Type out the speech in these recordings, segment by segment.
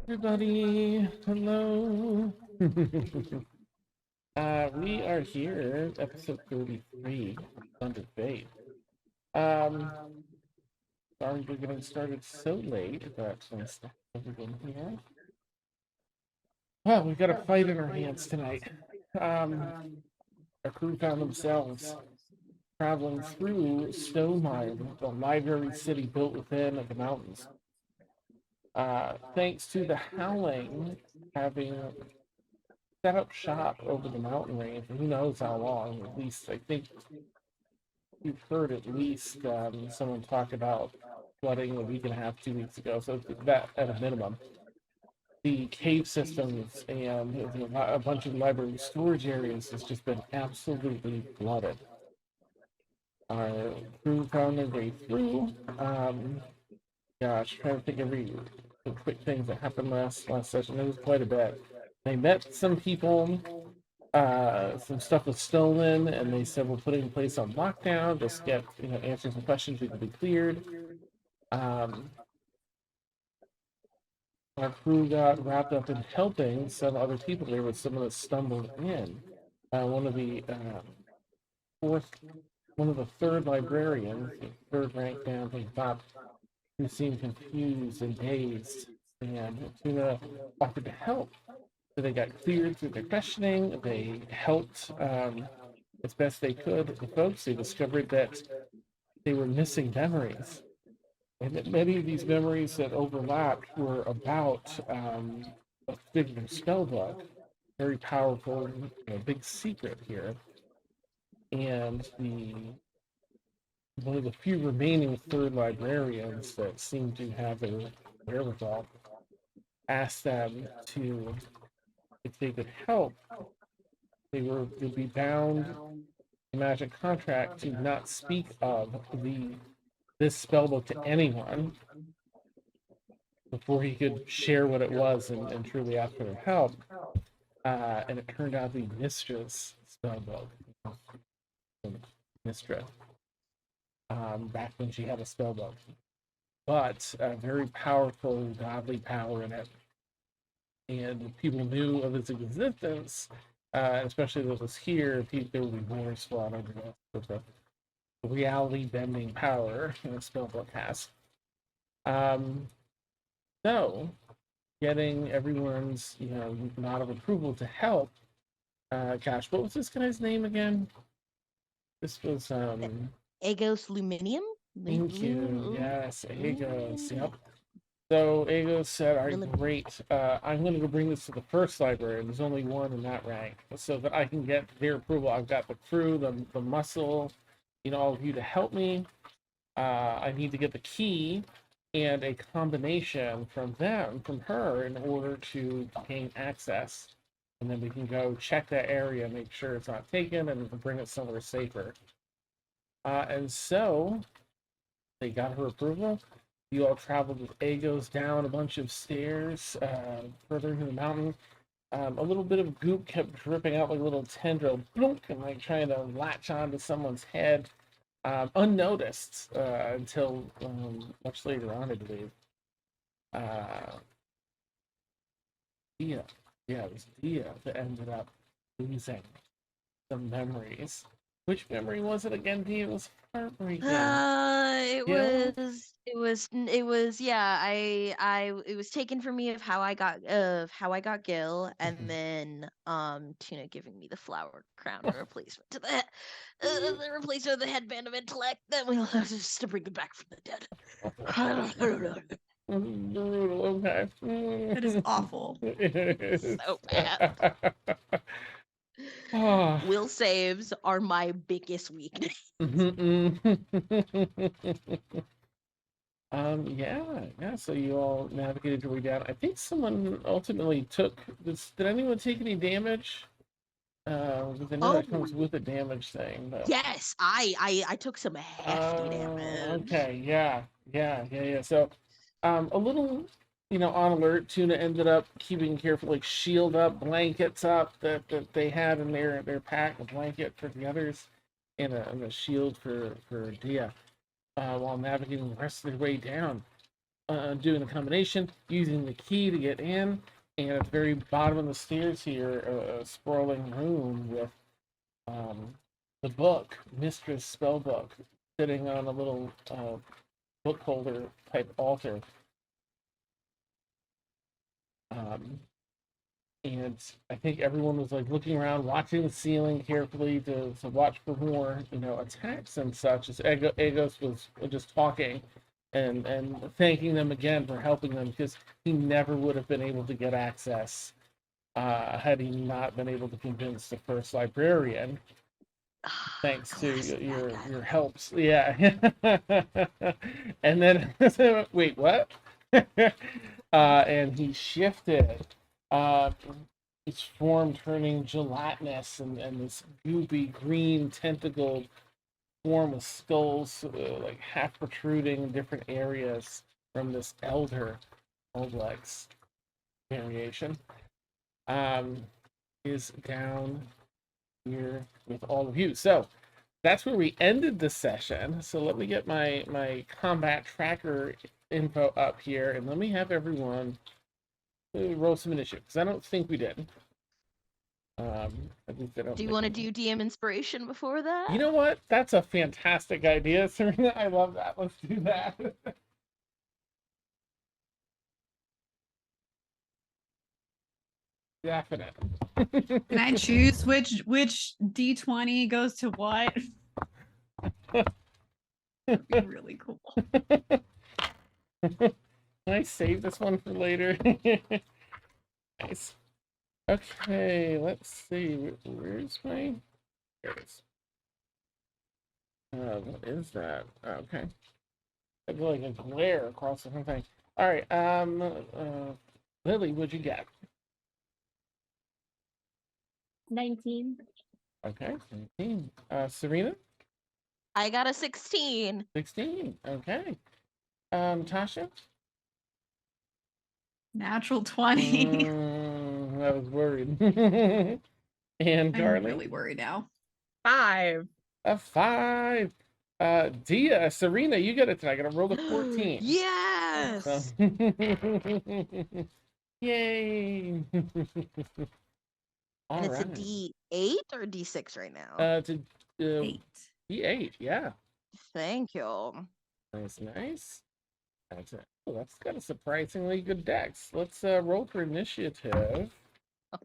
Everybody, hello. We are here, episode 33, Sundered Faete. Um, Sorry we're getting started so late, but nice to have everyone here. Well, we've got a fight in our hands tonight. Um, our crew found themselves traveling through Stonemine, the library city built within the mountains. Thanks to the Howling having set up shop over the mountain range for who knows how long. At least I think you've heard at least someone talk about flooding a week and a half, 2 weeks ago. So that at a minimum. The cave systems and a bunch of library storage areas has just been absolutely flooded. Our crew found their way through. Gosh, trying to think every the quick things that happened last session. There was quite a bit. They met some people. Some stuff was stolen, and they said we'll put it in place on lockdown. Just get answer some questions. We can be cleared. Um, our crew got wrapped up in helping some other people there with someone that stumbled in. One of the fourth, one of the third librarians, third rank down from the top, who seemed confused and dazed, and Tuna offered to help. So they got cleared through their questioning. They helped as best they could the folks. They discovered that they were missing memories. And that many of these memories that overlapped were about a figure spell book, very powerful, big secret here. And the one of the few remaining third librarians that seem to have a wherewithal asked them to, if they could help, would be bound a magic contract to not speak of this spellbook to anyone before he could share what it was and truly ask for their help. And it turned out to be Mistress spellbook, Mistress, back when she had a spellbook, but a very powerful godly power in it. And people knew of its existence, especially that it was here. There would be more slaughtered with the reality bending power the spellbook has. Um, so, getting everyone's nod of approval to help. Gosh, what was this guy's name again? This was Agos Luminium? Thank you. Yes, Agos. Yep. So Agos said, "All right, great. I'm going to go bring this to the first library. There's only one in that rank, so that I can get their approval. I've got the crew, the muscle, all of you to help me. I need to get the key and a combination from her, in order to gain access, and then we can go check that area, make sure it's not taken, and bring it somewhere safer." And so they got her approval. You all traveled with Agos down a bunch of stairs, further into the mountain. A little bit of goop kept dripping out like a little tendril, blunk, and like trying to latch onto someone's head, unnoticed until much later on, I believe. Uh, Dia, yeah, it was Dia that ended up losing some memories. Which memory was it again, Dia? It was heartbreaking. Yeah. It was yeah, it was taken from me of how I got Gil, and then Tuna giving me the flower crown in replacement to the replacement of the headband of intellect that we'll have just to bring it back from the dead. Brutal. Okay. It is awful. It is. So bad. Oh. Will saves are my biggest weakness. Yeah. So you all navigated your way down. I think someone ultimately took this. Did anyone take any damage? Because I know that comes with a damage thing. But... Yes, I took some hefty damage. Okay. Yeah. So, a little, on alert. Tuna ended up keeping careful, like shield up, blankets up that they had in their pack, a blanket for the others, and a shield for Dia. While navigating the rest of their way down. doing the combination, using the key to get in, and at the very bottom of the stairs here, a sprawling room with the book, Mistress Spellbook, sitting on a little book holder type altar. And I think everyone was like looking around, watching the ceiling carefully to watch for more, attacks and such. As Agos was just talking and thanking them again for helping them, because he never would have been able to get access had he not been able to convince the first librarian. Thanks to your helps, yeah. And then wait, what? And he shifted. His form turning gelatinous, and this goopy green tentacled form with skulls like half protruding in different areas from this elder Oblex variation. Is down here with all of you. So that's where we ended the session. So let me get my combat tracker info up here, and let me have everyone roll some initiative, because I don't think we did. At least I don't. Do you want to do DM inspiration before that? You know what? That's a fantastic idea, Serena. I love that. Let's do that. Definite. Can I choose which D20 goes to what? That'd be really cool. Can I save this one for later? Nice. Okay, let's see. Where's my... There it is. What is that? Okay. I feel like a glare across the whole thing. All right. Lily, what'd you get? 19. Okay, 19. Serena? I got a 16. 16. Okay. Tasha? Natural 20. I was worried. And I'm Carly? really worried now. 5. A 5. Dia, Serena, you get it tonight. I gotta roll a 14. Yes. So... Yay! And it's a Alright. D8 or D6 right now? It's a 8. D8, yeah. Thank you. Nice, nice. That's it. Oh, that's got a surprisingly good dex. Let's roll for initiative.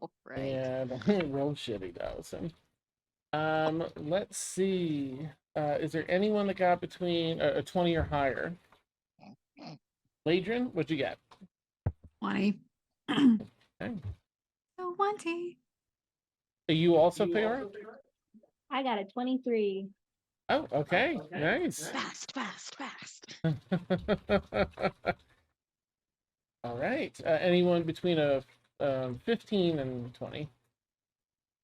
All right. And roll shitty though. So, let's see. Is there anyone that got between a 20 or higher? Ladrin, what'd you get? 20. Okay. So 20. Are you also Peora? I got a 23. Oh, okay. Nice. Fast, fast, fast. All right. Anyone between a 15 and 20?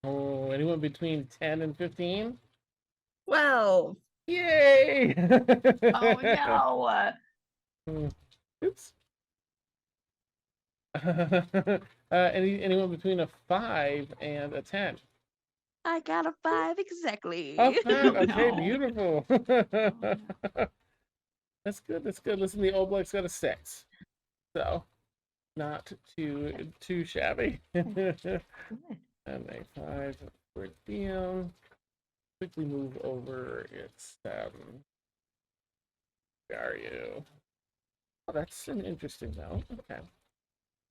Oh, anyone between 10 and 15? 12. Yay! Oh no. Oops. Anyone between a 5 and a 10? I got a 5 exactly. Oh, 5. Okay, No. beautiful. no. That's good. That's good. Listen, the Oblex got a 6, so not too shabby. And a 5 for DM. Quickly move over. It's where are you? Oh, that's an interesting note. Okay.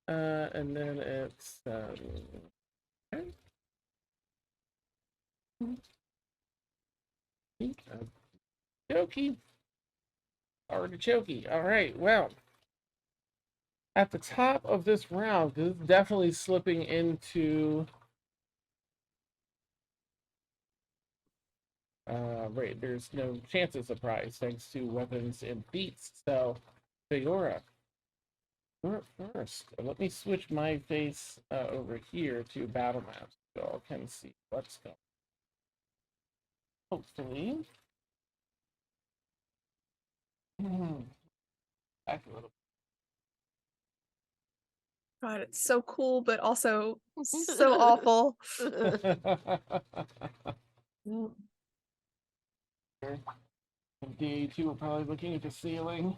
And then it's okay. Jokey. Artichoke. All right. Well, at the top of this round, this is definitely slipping into. Right, there's no chance of surprise thanks to weapons and feats. So, Feora, you're up first. Let me switch my face over here to battle maps so y'all can see what's going on. Hopefully. Back a little. God, it's so cool, but also so awful. Day 2, we're probably looking at the ceiling.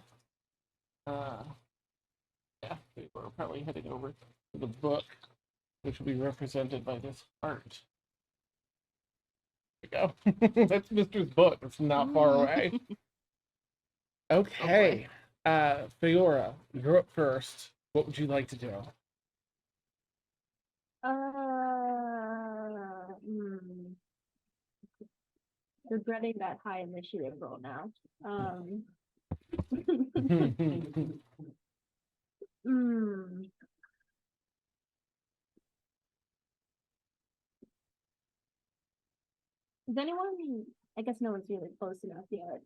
Yeah, we're probably heading over to the book, which will be represented by this heart. There we go. That's Mister's book. It's not far away. Okay. Fiora, you're up first. What would you like to do? Hmm. Regretting that high initiative roll now. Hmm. Is anyone? I guess no one's really close enough yet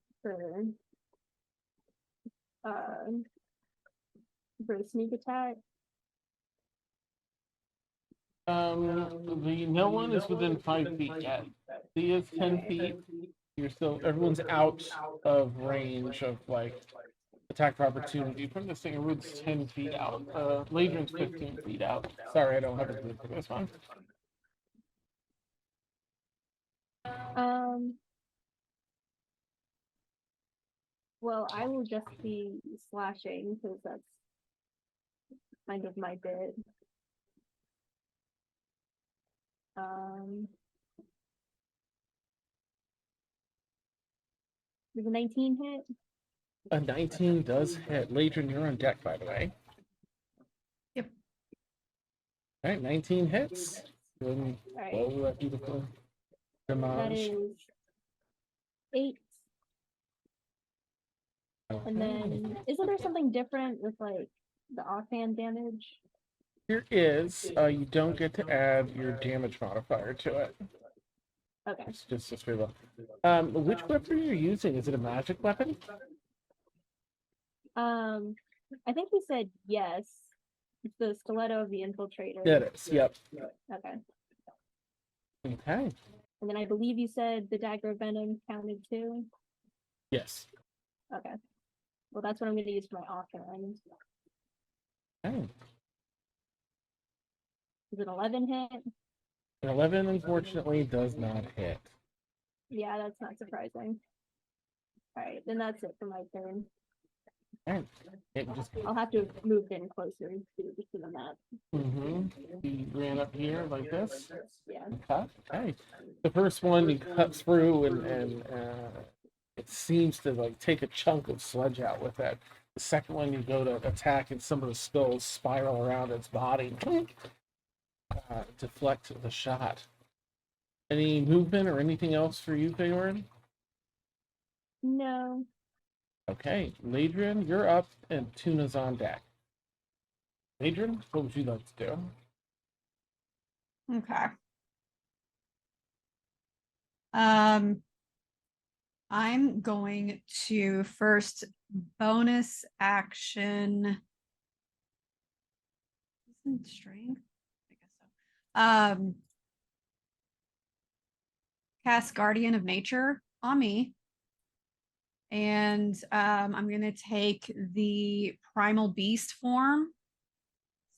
uh for a sneak attack. No one is within 5 feet yet. He is 10 feet. You're still, everyone's out of range of like attack of opportunity from this thing. Everyone's 10 feet out. Ladrin's 15 feet out. Sorry, I don't have a group for this one. Well, I will just be slashing because that's kind of my bit. Does a 19 hit? A 19 does hit. Ladrin, you're on deck, by the way. Yep. All right, 19 hits. Then Alright. roll that beautiful That damage. is 8. And Okay. then, isn't there something different with like the offhand damage? Here is, you don't get to add your damage modifier to it. Okay. It's just a straight up. Which weapon are you using? Is it a magic weapon? I think he said yes. It's the stiletto of the infiltrator. It is, yep. Okay. Okay, And then I believe you said the dagger of venom counted too. yes. Okay. Well, that's what I'm going to use for my offhand. Okay. Is it 11 hit? An 11, unfortunately, does not hit. Yeah, that's not surprising. All right, then that's it for my turn. Okay. It just I'll have to have moved in closer to the map. He ran up here like this. Yeah. And cut. Okay. The first one he cuts through and it seems to like take a chunk of sledge out with it. The second one you go to attack and some of the skulls spiral around its body. Deflect the shot. Any movement or anything else for you, Fayorin? No. Okay, Ladrin, you're up and Tuna's on deck. Ladrin, what would you like to do? Okay. I'm going to first bonus action. Isn't strength? I guess so. Cast Guardian of Nature on me. And I'm going to take the Primal Beast form.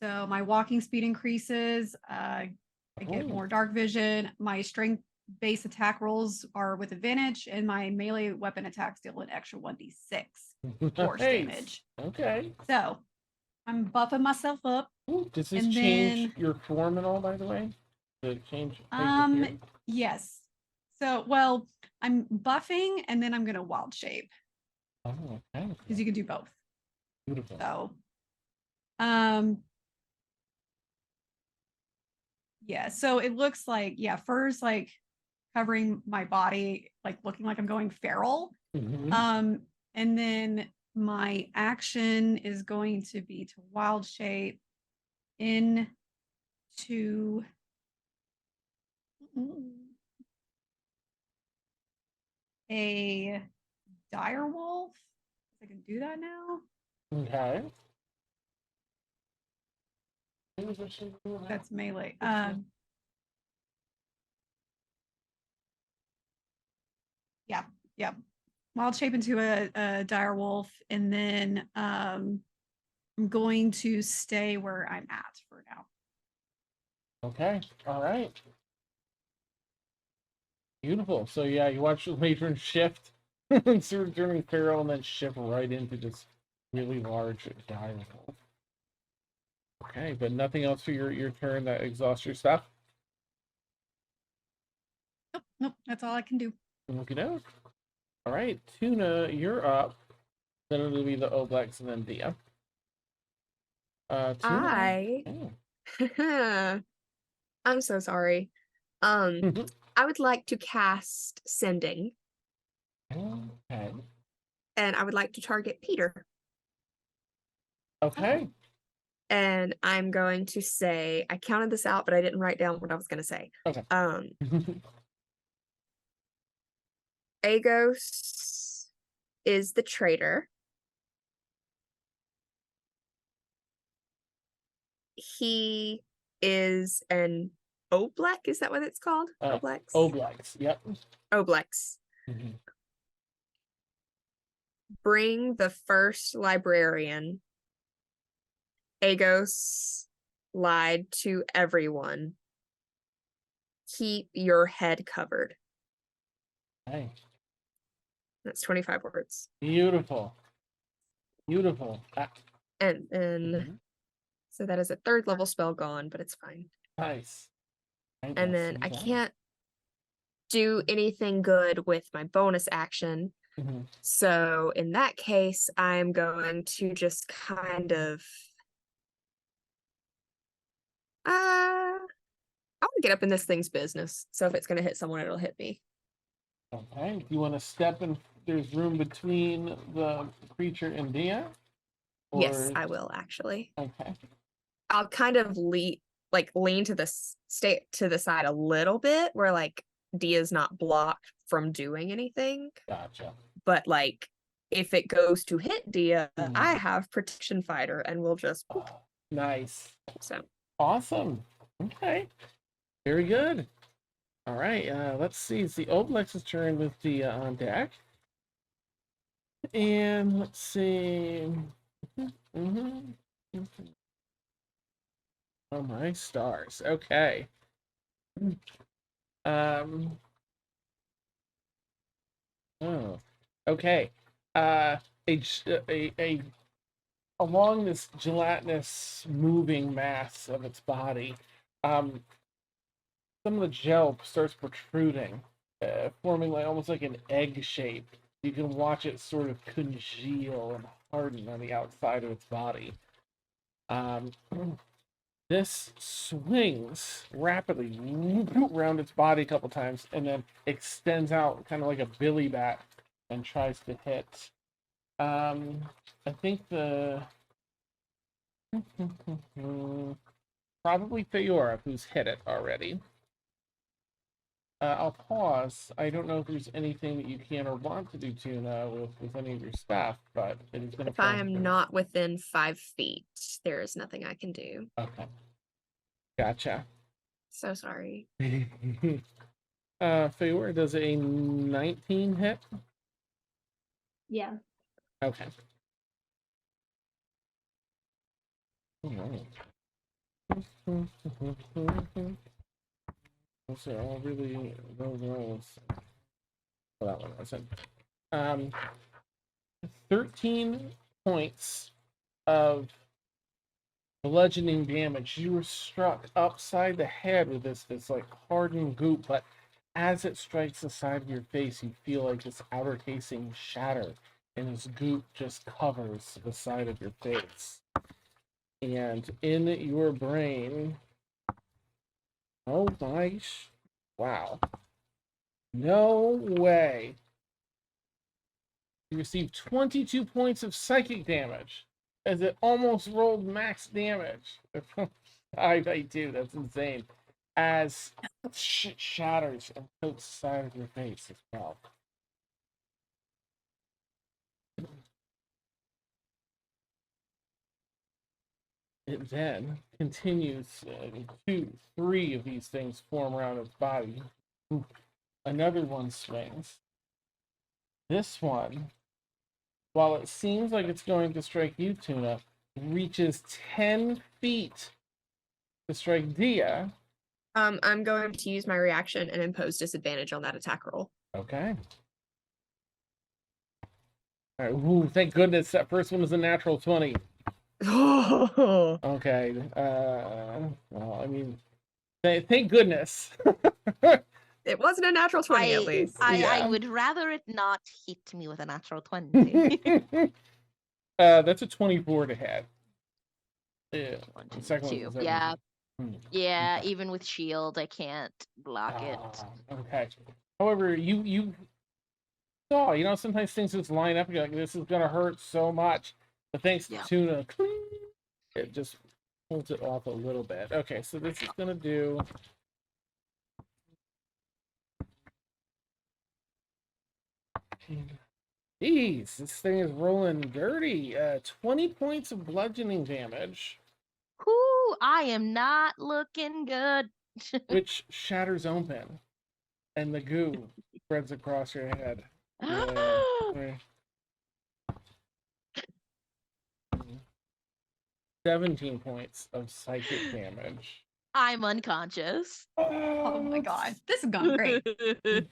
So my walking speed increases. I get more dark vision. My strength base attack rolls are with advantage, and my melee weapon attacks deal an extra 1d6 force Nice. damage. Okay. So I'm buffing myself up. Ooh, does this And change then- your form at all, by the way? Does it change? Yes. So, well, I'm buffing, and then I'm going to wild shape Oh, okay. because you can do both. Beautiful. So, yeah, so it looks like, yeah, fur's like covering my body, like looking like I'm going feral. Mhm. And then my action is going to be to wild shape into a dire wolf. I can do that now. Okay. That's melee. Yeah. Wild shape into a dire wolf, and then I'm going to stay where I'm at for now. Okay. All right. Beautiful. So yeah, you watch the Ladrin shift and sort of turning feral and then shift right into just really large dire wolf. Okay, but nothing else for your turn that exhausts your stuff? Nope, that's all I can do. Okey-doke. All right, Tuna, you're up. Then it'll be the Oblex and then Dia. Tuna. I I'm so sorry. I would like to cast Sending, Okay. and I would like to target Peter. Okay. And I'm going to say, I counted this out, but I didn't write down what I was going to say. Okay. Agos is the traitor. He is an Oblek, is that what it's called? Oblex? Oblex, yep. Oblex. Mhm. Bring the first librarian. Agos lied to everyone. Keep your head covered. Okay. That's 25 words. Beautiful. Beautiful. And then, Mhm. so that is a 3rd level spell gone, but it's fine. Nice. Right, And let's then see I that. can't do anything good with my bonus action. Mhm. So in that case, I'm going to just kind of I want to get up in this thing's business. So if it's gonna hit someone, it'll hit me. Okay. Do you want to step in? There's room between the creature and Dia? Yes, I will actually. Okay. I'll kind of lean to the side a little bit where like Dia's not blocked from doing anything. Gotcha. But like if it goes to hit Dia, Mhm. I have protection fighter and we'll just Nice. so Awesome. Okay. Very good. All right. Let's see. It's the Oblex's turn with the on deck. And let's see. Oh my stars. Okay. Um. Oh. Okay. A along this gelatinous moving mass of its body, some of the gel starts protruding, forming like almost like an egg shape. You can watch it sort of congeal and harden on the outside of its body. This swings rapidly around its body a couple times and then extends out kind of like a billy bat and tries to hit. I think the probably Theora, who's hit it already. I'll pause. I don't know if there's anything that you can or want to do, Tuna, with any of your staff, but it is going to. if I am not within 5 feet, there is nothing I can do. Okay. Gotcha. So sorry. Theora, does a 19 hit? Yeah. Okay. Alright. Those are all really low rolls. Oh, that one wasn't. 13 points of bludgeoning damage. You were struck upside the head with this like hardened goop, but as it strikes the side of your face, you feel like this outer casing shatter, and this goop just covers the side of your face. And in your brain, oh my, wow, no way. You received 22 points of psychic damage as it almost rolled max damage. 5/2, that's insane. As shit shatters and coats the side of your face as well. It then continues, 2, 3 of these things form around its body. Another one swings. This one, while it seems like it's going to strike you, Tuna, reaches 10 feet to strike Dia. I'm going to use my reaction and impose disadvantage on that attack roll. Okay. All right. Ooh, thank goodness that first one was a natural 20. Oh, Okay. Well, I mean, thank goodness. it wasn't a natural 20 at least. I Yeah. would rather it not hit me with a natural 20. That's a 24 to hit. Yeah. One, The two, second two. one's a Yeah, 17. yeah. Okay. Even with shield, I can't block it. Okay. However, you saw, sometimes things just line up. You're like, this is gonna hurt so much, but thanks to Yeah. Tuna, it just pulls it off a little bit. Okay, so this is gonna do. Jeez, this thing is rolling dirty. 20 points of bludgeoning damage, Whoo! I am not looking good. which shatters open, and the goo spreads across your head. Yeah. Okay. 17 points of psychic damage. I'm unconscious. Oh my god, this has gone great.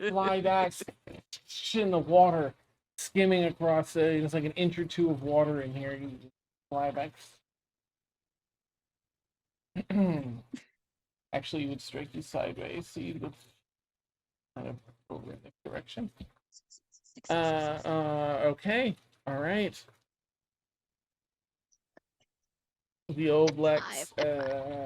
Fly back in the water, skimming across it. It's like an inch or two of water in here. You fly back. Actually, it would strike you sideways, so you would kind of go in the direction. Okay. All right. The old Lex.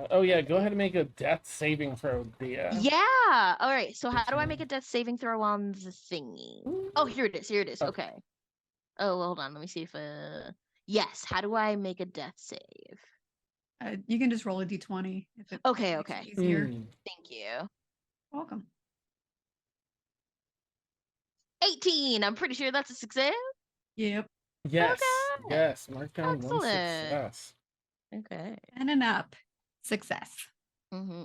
Oh yeah, go ahead and make a death saving throw, Dia. Yeah. All right. So how do I make a death saving throw on the thingy? Oh, here it is. Here it is. Okay. Okay. Oh, well, hold on. Let me see if yes. How do I make a death save? You can just roll a d20 if it Okay, makes it okay. easier. Thank you. Welcome. 18. I'm pretty sure that's a success. Yep. Yes. Okay. Yes. Mark down one Excellent. success. Okay. And an up. Success. Mm-hmm.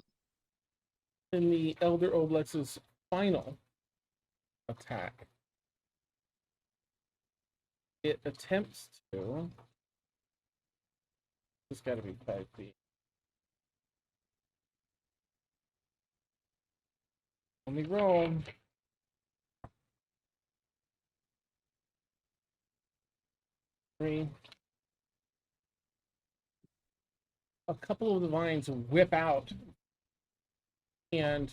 In the Elder Oblex's final attack, it attempts to. It's got to be 5 feet. Let me roll. Three. A couple of the vines whip out and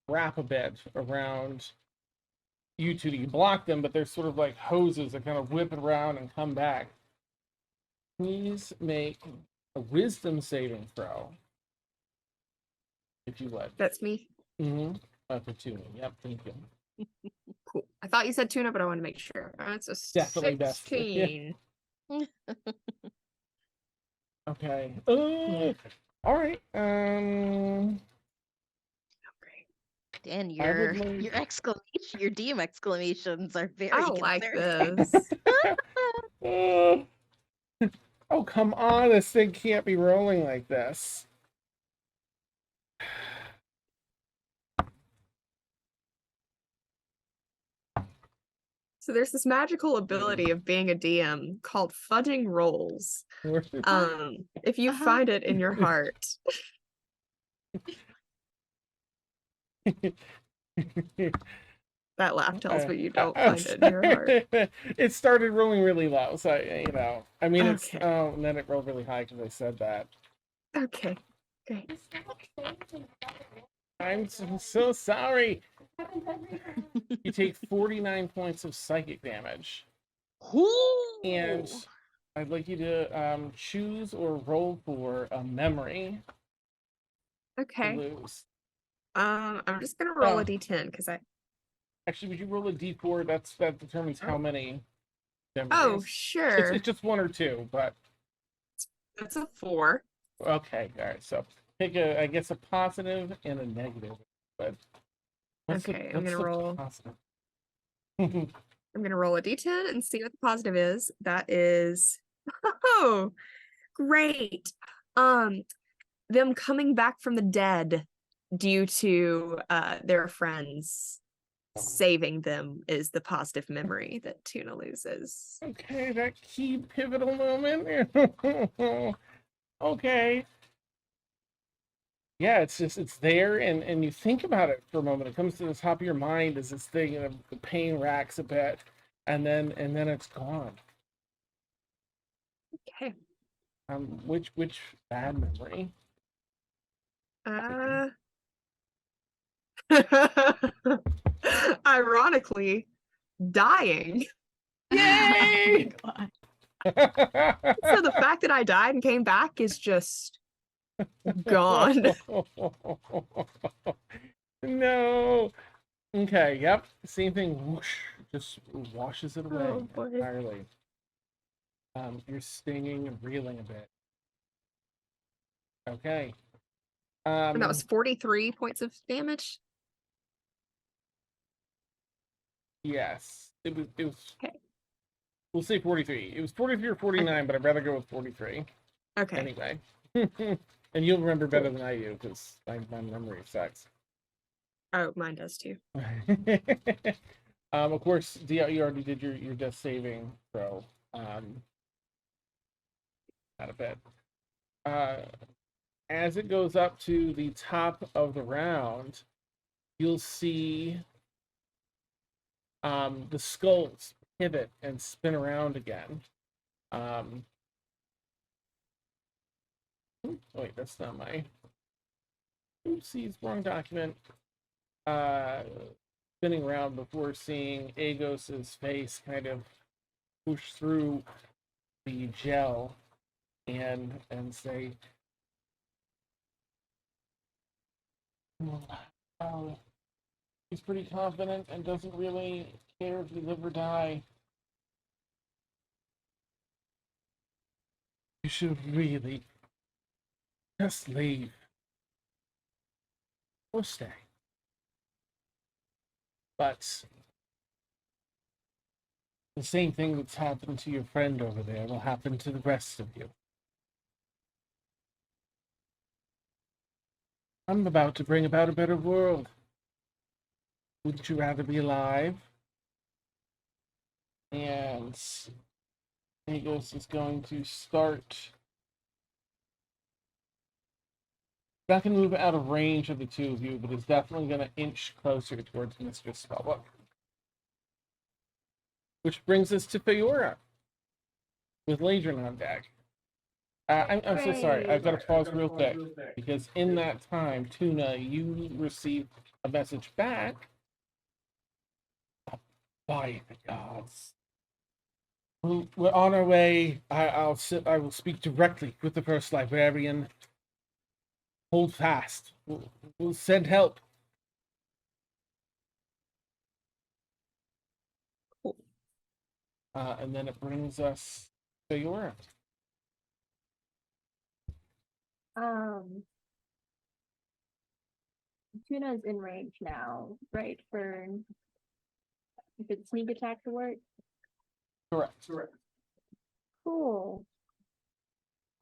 wrap a bit around you two. You block them, but they're sort of like hoses that kind of whip it around and come back. Please make a wisdom saving throw. If you would. That's me. Mm-hmm. For Tuna. Yep, thank you. Cool. I thought you said tuna, but I want to make sure. It's a Definitely best. 16. Okay. All right. Dan, I your would like- your exclamation, your DM exclamations are very I don't like concerning. this. Oh, come on. This thing can't be rolling like this. So there's this magical ability of being a DM called fudging rolls. If you Uh-huh. find it in your heart. That laugh tells me you don't find it in your heart. It started rolling really low, so I mean, it's Okay. and then it rolled really high because I said that. Okay. Great. I'm so sorry. You take 49 points of psychic damage, and I'd like you to choose or roll for a memory to Okay. lose. I'm just gonna roll Oh. a d10 because Actually, would you roll a d4? That determines how many memories. Oh, sure. It's just 1 or 2, but That's a 4. okay. All right. So pick I guess a positive and a negative. But Okay, I'm gonna roll. positive? I'm gonna roll a d10 and see what the positive is. That is oh great. Them coming back from the dead due to their friends saving them is the positive memory that Tuna loses. Okay, that key pivotal moment. Okay. Yeah, it's there, and you think about it for a moment. It comes to the top of your mind as this thing, the pain racks a bit and then it's gone. Okay. Which bad memory? Ironically, dying. Yay! God. So the fact that I died and came back is just gone. No. Okay. Yep. Same thing. Whoosh, just washes it away Oh, boy. entirely. You're stinging and reeling a bit. Okay. And that was 43 points of damage. Yes. It was. Okay. We'll say 43. It was 43 or 49, but I'd rather go with 43. Okay. Anyway. And you'll remember better than I do because my memory sucks. Oh, mine does too. Of course, you already did your death saving throw. Not a bit. As it goes up to the top of the round, you'll see the skulls pivot and spin around again. Wait, that's not my. Oopsies, wrong document. Spinning around before seeing Agos's face kind of push through the gel and say, "Oh, he's pretty confident and doesn't really care if you live or die. You should really just leave or stay." But the same thing that's happened to your friend over there will happen to the rest of you. I'm about to bring about a better world. Wouldn't you rather be alive? And Agos is going to start. Not going to move out of range of the two of you, but is definitely going to inch closer towards Mr. Spellbook. Which brings us to Feora with Ladron on deck. I'm so sorry. I've got to pause real quick because in that time, Tuna, you received a message back. By the gods, we're on our way. I will speak directly with the first librarian. Hold fast. We'll send help. Cool. And then it brings us to Feora. Tuna's in range now, right? For sneak attack to work. Correct. Cool.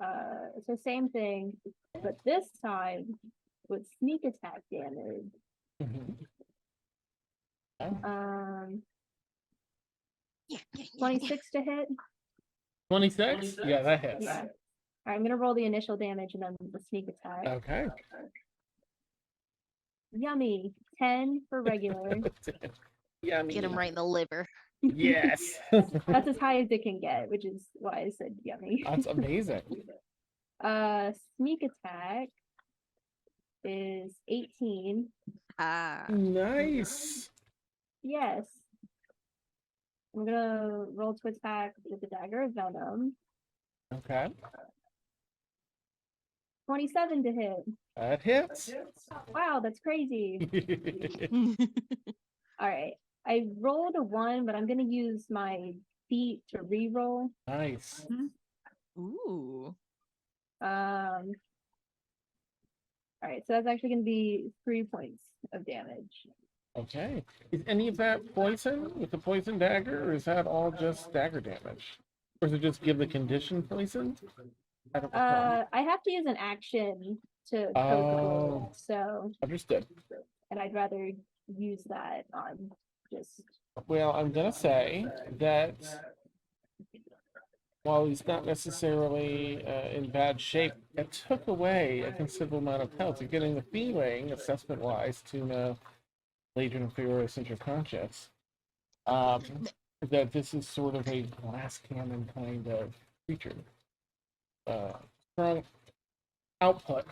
So same thing, but this time with sneak attack damage. Mm-hmm. 26 to hit. 26? Yeah, that hits. Yeah. All right, I'm gonna roll the initial damage and then the sneak attack. Okay. Yummy. 10 for regular. Yeah, Get him right in the liver. Yes. That's as high as it can get, which is why I said yummy. That's amazing. Sneak attack is 18. Nice. Yes. I'm gonna roll to attack with the dagger of venom. Okay. 27 to hit. That hits. Wow, that's crazy. All right. I rolled a 1, but I'm gonna use my feet to re-roll. Nice. Ooh. All right, so that's actually gonna be 3 points of damage. Okay. Is any of that poison with the poison dagger, or is that all just dagger damage? Or is it just give the condition poison? I don't recall. I have to use an action to coat the Oh. wound, so Understood. and I'd rather use that on just Well, I'm gonna say that while he's not necessarily in bad shape, it took away a considerable amount of health. You're getting the feeling, assessment-wise, to Legion of Feora since you're conscious. that this is sort of a glass cannon kind of creature. Strong output,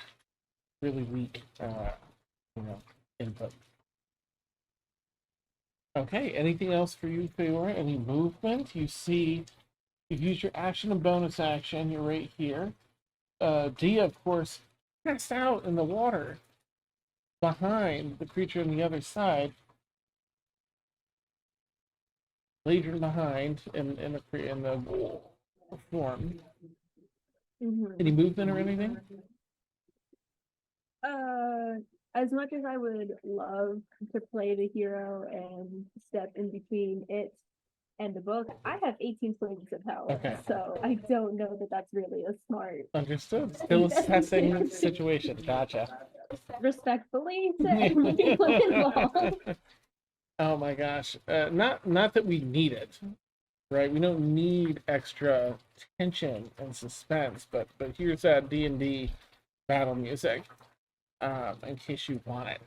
really weak, input. Okay, anything else for you, Theora? Any movement? You see, you've used your action and bonus action. You're right here. Dia, of course, passed out in the water behind the creature on the other side. Legion behind in the form. Any movement or anything? As much as I would love to play the hero and step in between it and the book, I have 18 points of health, Okay. so I don't know that that's really a smart. Understood. Still assessing the situation. Gotcha. Respectfully to everyone involved. Oh my gosh. Not that we need it, right? We don't need extra tension and suspense, but here's that D&D battle music, in case you want it,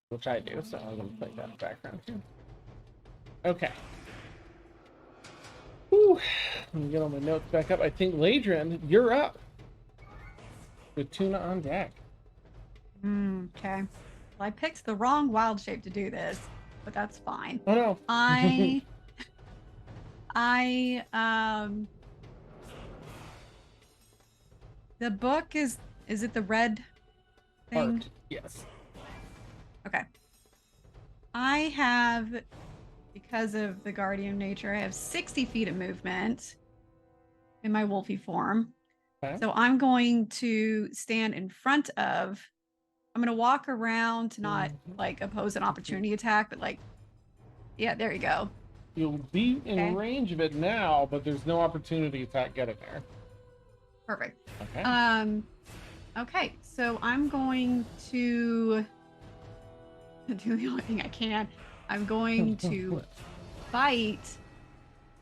which I do. So I'm gonna play that in the background here. Okay. Whew. Let me get all my notes back up. I think Ladrin, you're up with Tuna on deck. Okay. Well, I picked the wrong wild shape to do this, but that's fine. Oh no. The book is it the red thing? Art. Yes. Okay. I have, because of the guardian nature, I have 60 feet of movement in my wolfy form. Okay. So I'm going to stand in front of, I'm going to walk around to not like oppose an opportunity attack, but like, yeah, there you go. You'll be in Okay. range of it now, but there's no opportunity attack getting there. Perfect. Okay. Okay, so I'm going to do the only thing I can. I'm going to fight.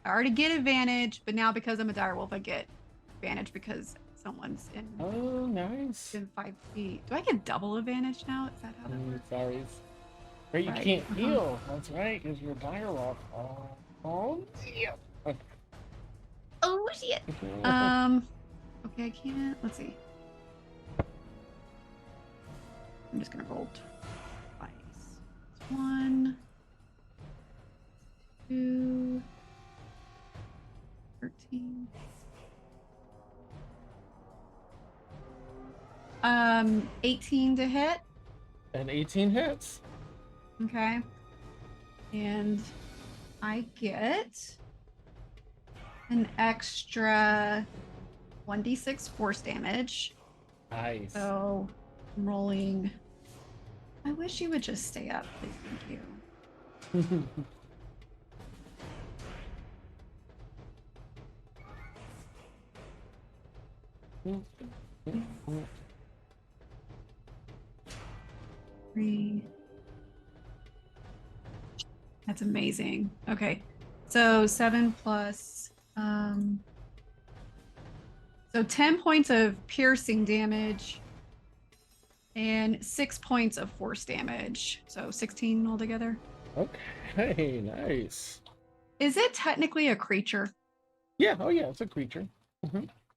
I already get advantage, but now because I'm a direwolf, I get advantage because someone's in Oh, nice. 5 feet. Do I get double advantage now? Is that how that works? Sorry. Right, you Right, can't uh-huh. heal. That's right, because you're a direwolf. Oh, yeah. Oh shit. Okay, I can't. Let's see. I'm just gonna roll twice. 1, 2, 13. 18 to hit. And 18 hits. Okay. And I get an extra 1d6 force damage. Nice. So I'm rolling. I wish you would just stay up, please. Thank you. Three. That's amazing. Okay. So 7 plus so 10 points of piercing damage and 6 points of force damage. So 16 altogether. Okay, nice. Is it technically a creature? Yeah, oh yeah, it's a creature.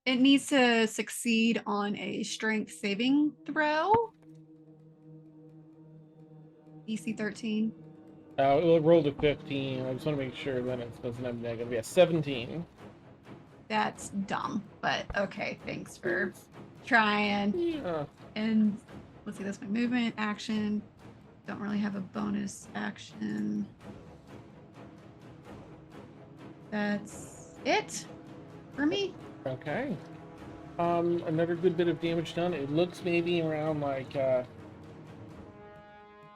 It needs to succeed on a strength saving throw. DC 13. It rolled a 15. I just want to make sure then it doesn't have negative. Yeah, 17. That's dumb, but okay, thanks for trying. Yeah. And let's see, that's my movement action. Don't really have a bonus action. That's it for me. Okay. Another good bit of damage done. It looks maybe around like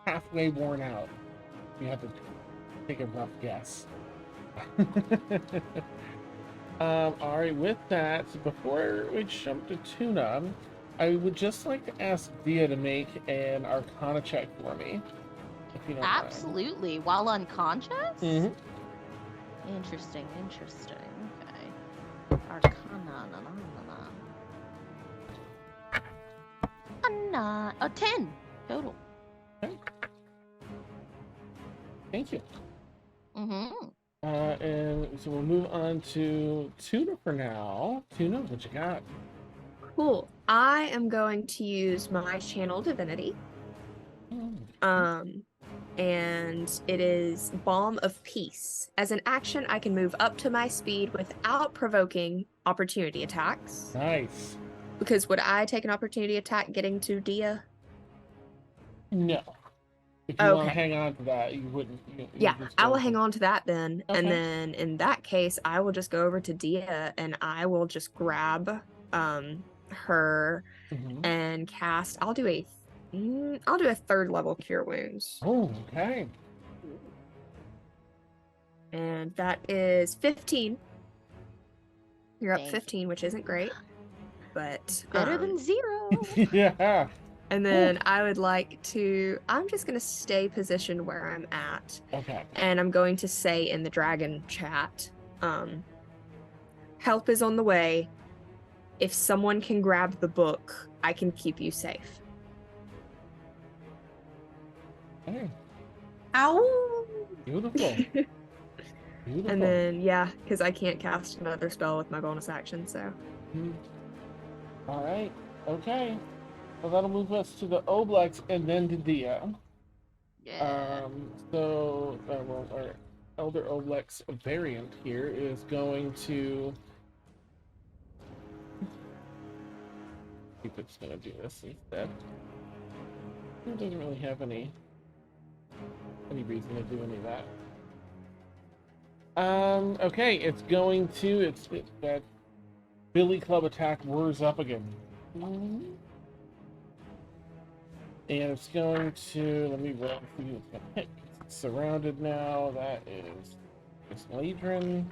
halfway worn out. You have to take a rough guess. All right, with that, before we jump to Tuna, I would just like to ask Dia to make an Arcana check for me. If you don't mind. Absolutely. While unconscious? Mhm. Interesting. Okay. Arcana. A 10 total. Thank you. Mm-hmm. And so we'll move on to Tuna for now. Tuna, what you got? Cool. I am going to use my channel Divinity. And it is Balm of Peace. As an action, I can move up to my speed without provoking opportunity attacks. Nice. Because would I take an opportunity attack getting to Dia? No. If you want to Okay. hang on to that, you wouldn't. Yeah, I will hang on to that then. Okay. And then in that case, I will just go over to Dia and I will just grab her Mhm. and cast. I'll do a 3rd level Cure Wounds. Oh, okay. And that is 15. You're up Dang. 15, which isn't great. But Better than 0. Yeah. and then I would like to I'm just gonna stay positioned where I'm at. Okay. And I'm going to say in the dragon chat, help is on the way. If someone can grab the book, I can keep you safe. Hey, Ow! beautiful. Beautiful. And then yeah, because I can't cast another spell with my bonus action, so Mhm. All right. Okay. Well, that'll move us to the Oblex and then to Dia. Yeah. So, well, our Elder Oblex variant here is going to. If it's going to do this instead. It doesn't really have any reason to do any of that. Okay, it's going to that Billy Club attack whirs up again. And it's going to let me roll for you. It's gonna hit. It's surrounded now. That is Ladrin.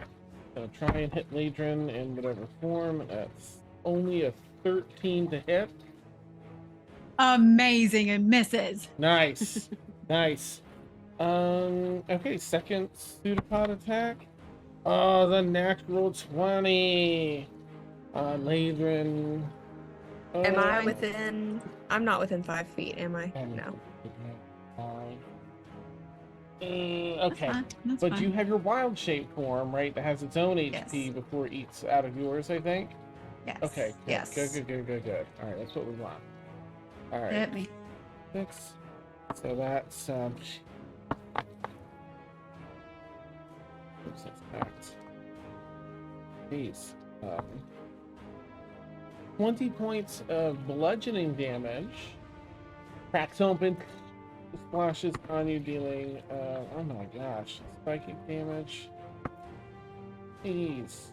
Gonna try and hit Ladrin in whatever form. That's only a 13 to hit. Amazing, and misses. Nice. Nice. Okay, second pseudopod attack. Oh, the natural 20. Ladrin. am I within I'm not within 5 feet, am I? Um, No. Okay, That's but fine. you have your wild shape form, right? That has its own HP Yes. before it eats out of yours, I think. Yes. Okay, good, Yes. good. All right, that's what we want. All right, Hit me. 6. So that's oops, that's packed. Jeez. 20 points of bludgeoning damage. Cracks open, splashes on you, dealing. Oh my gosh, psychic damage. Jeez.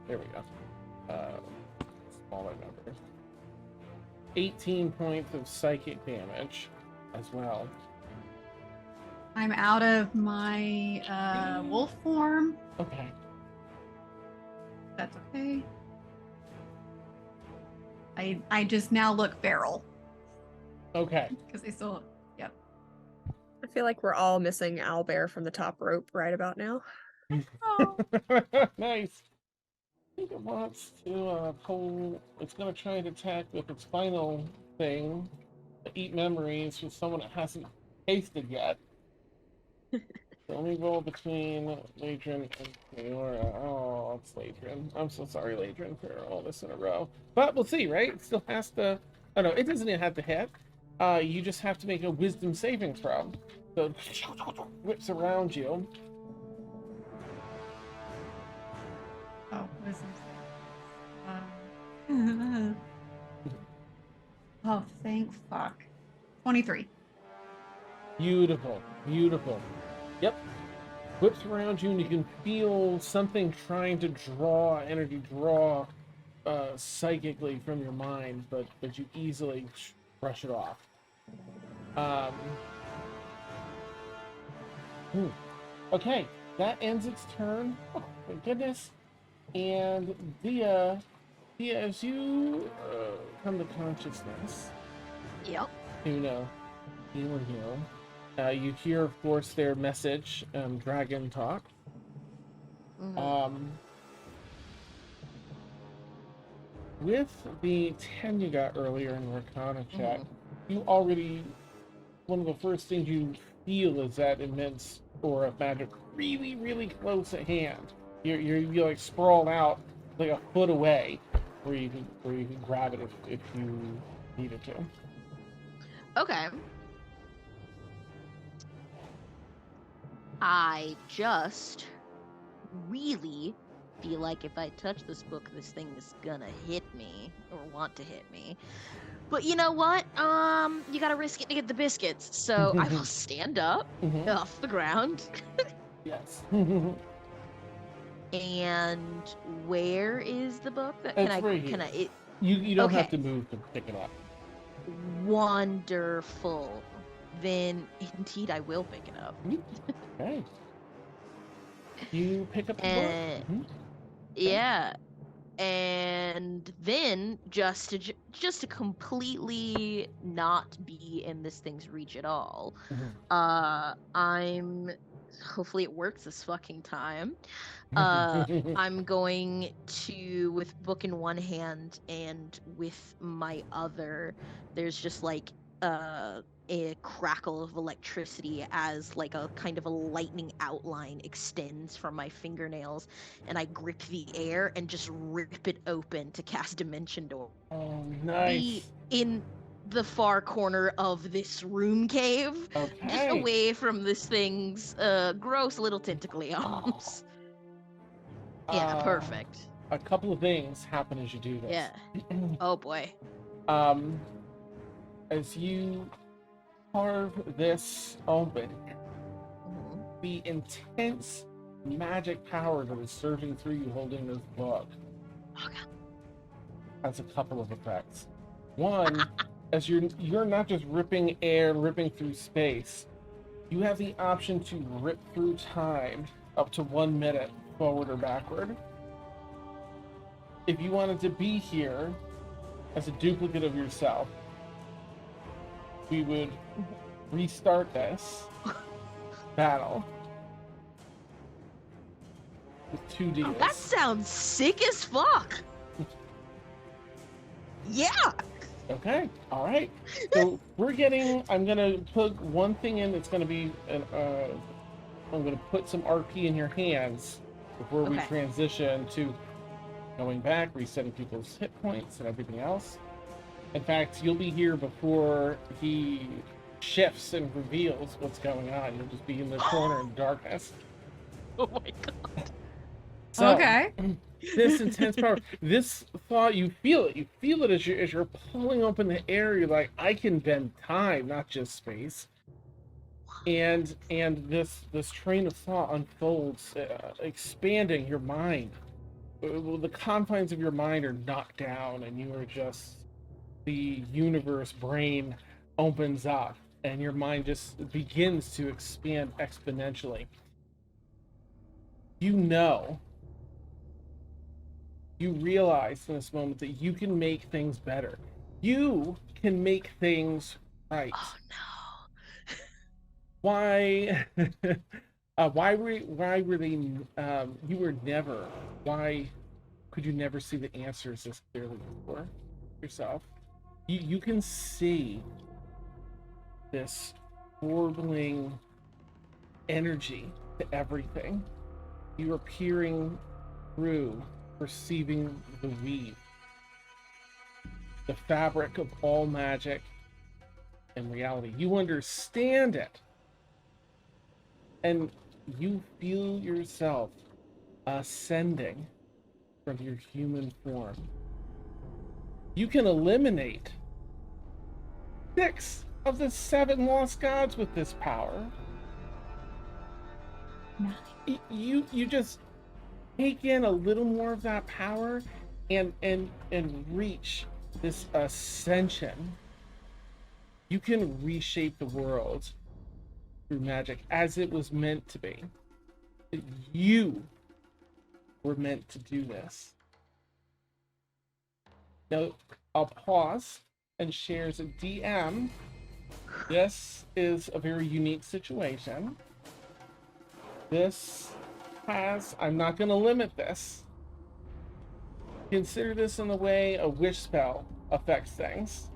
There we go. Smaller number. 18 points of psychic damage as well. I'm out of my wolf form. Okay. That's okay. I just now look feral Okay. because they still. Yep. I feel like we're all missing Owlbear from the top rope right about now. Oh. Nice. I think it wants to pull. It's going to try and attack with its final thing, to eat memories with someone it hasn't tasted yet. So let me roll between Ladrin and Leora. Oh, it's Ladrin. I'm so sorry, Ladrin, for all this in a row. But we'll see, right? It still has to. Oh no, it doesn't even have to hit. You just have to make a Wisdom saving throw. So it whips around you. Oh, wisdom. Oh, thank fuck. 23. Beautiful, beautiful. Yep. Whips around you, and you can feel something trying to draw energy, psychically from your mind, but you easily brush it off. Okay, that ends its turn. Oh, my goodness. And Dia, as you come to consciousness, Yep. heal. You hear, of course, their message, Dragon Talk. Mhm. With the 10 you got earlier in the Arcana check, you already, one of the first things you feel is that immense aura of magic really, really close at hand. You're like sprawled out like a foot away, where you can grab it if you needed to. Okay. I just really feel like if I touch this book, this thing is gonna hit me or want to hit me. But you know what? You gotta risk it to get the biscuits. So I will stand up Mhm. off the ground. Yes. And where is the book? Can It's I? right Can here. I? You don't have Okay. to move to pick it up. Wonderful. Then indeed I will pick it up. Okay. You pick up the book. And Mhm. yeah. And then just to completely not be in this thing's reach at all, Mhm. I'm hopefully it works this fucking time. Mm-hmm. I'm going to, with book in one hand and with my other, there's just like a crackle of electricity as like a kind of a lightning outline extends from my fingernails, and I grip the air and just rip it open to cast Dimension Door. Oh, Be nice. in the far corner of this room cave, just Okay. away from this thing's gross little tentacly arms. Yeah, perfect. A couple of things happen as you do this. Yeah. Oh boy. Um, as you carve this open, Mhm. the intense magic power that is surging through you holding this book Oh, God. has a couple of effects. One, as you're not just ripping air, ripping through space, you have the option to rip through time up to 1 minute, forward or backward. If you wanted to be here as a duplicate of yourself, we would restart this battle with 2 deals. That sounds sick as fuck. Yeah. Okay, all right. So I'm gonna put one thing in that's gonna be I'm gonna put some RP in your hands before we Okay. transition to going back, resetting people's hit points and everything else. In fact, you'll be here before he shifts and reveals what's going on. You'll just be in the corner in darkness. Oh my god. So, Okay. this intense power, this thought, you feel it as you're pulling open the air. You're like, I can bend time, not just space. And this train of thought unfolds, expanding your mind. The confines of your mind are knocked down, and you are just, the universe brain opens up, and your mind just begins to expand exponentially. You realize in this moment that you can make things better. You can make things right. Oh no. Why? Why were they? You were never. Why could you never see the answers this clearly before yourself? You can see this warbling energy to everything. You are peering through, perceiving the weave, the fabric of all magic and reality. You understand it, and you feel yourself ascending from your human form. You can eliminate 6 of the 7 lost gods with this power. Nice. You just take in a little more of that power and reach this ascension. You can reshape the world through magic as it was meant to be. You were meant to do this. Now, I'll pause and share as a DM. This is a very unique situation. This has, I'm not going to limit this. Consider this in the way a wish spell affects things.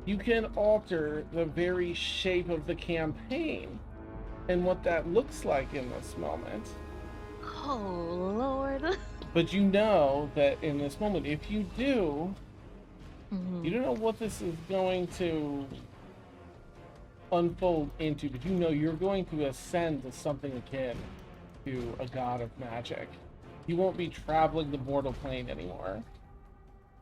You can alter the very shape of the campaign and what that looks like in this moment. Oh Lord. But you know that in this moment, if you do, Mhm. you don't know what this is going to unfold into, but you know you're going to ascend to something akin to a god of magic. You won't be traveling the mortal plane anymore.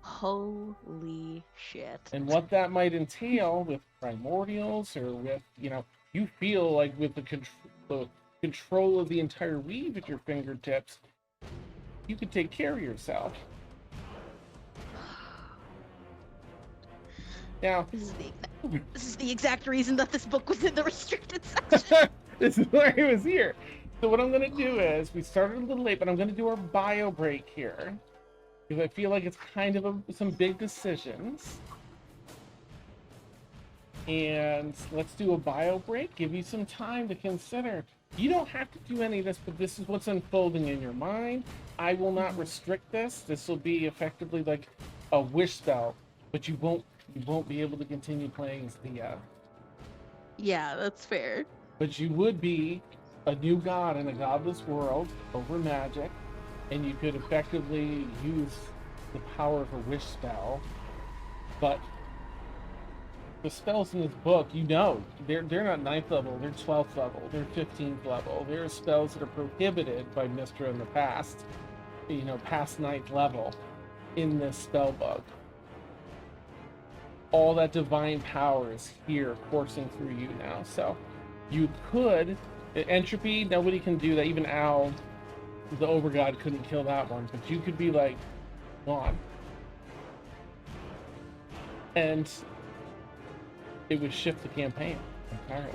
Holy shit. And what that might entail with primordials or with, you feel like with the control of the entire weave at your fingertips, you could take care of yourself. Now, This is the exact reason that this book was in the restricted section. this is why I was here. So what I'm going to do is, we started a little late, but I'm going to do our bio break here. Because I feel like it's kind of some big decisions. And let's do a bio break, give you some time to consider. You don't have to do any of this, but this is what's unfolding in your mind. I will not restrict this. This will be effectively like a wish spell, but you won't be able to continue playing as Thea. Yeah, that's fair. But you would be a new god in a godless world over magic, and you could effectively use the power of a wish spell. But the spells in this book, they're not 9th level, they're 12th level, they're 15th level. There are spells that are prohibited by Mystra in the past, past 9th level in this spell book. All that divine power is here coursing through you now. So you could, entropy, nobody can do that. Even Al, the overgod, couldn't kill that one, but you could be like, gone. And it would shift the campaign entirely.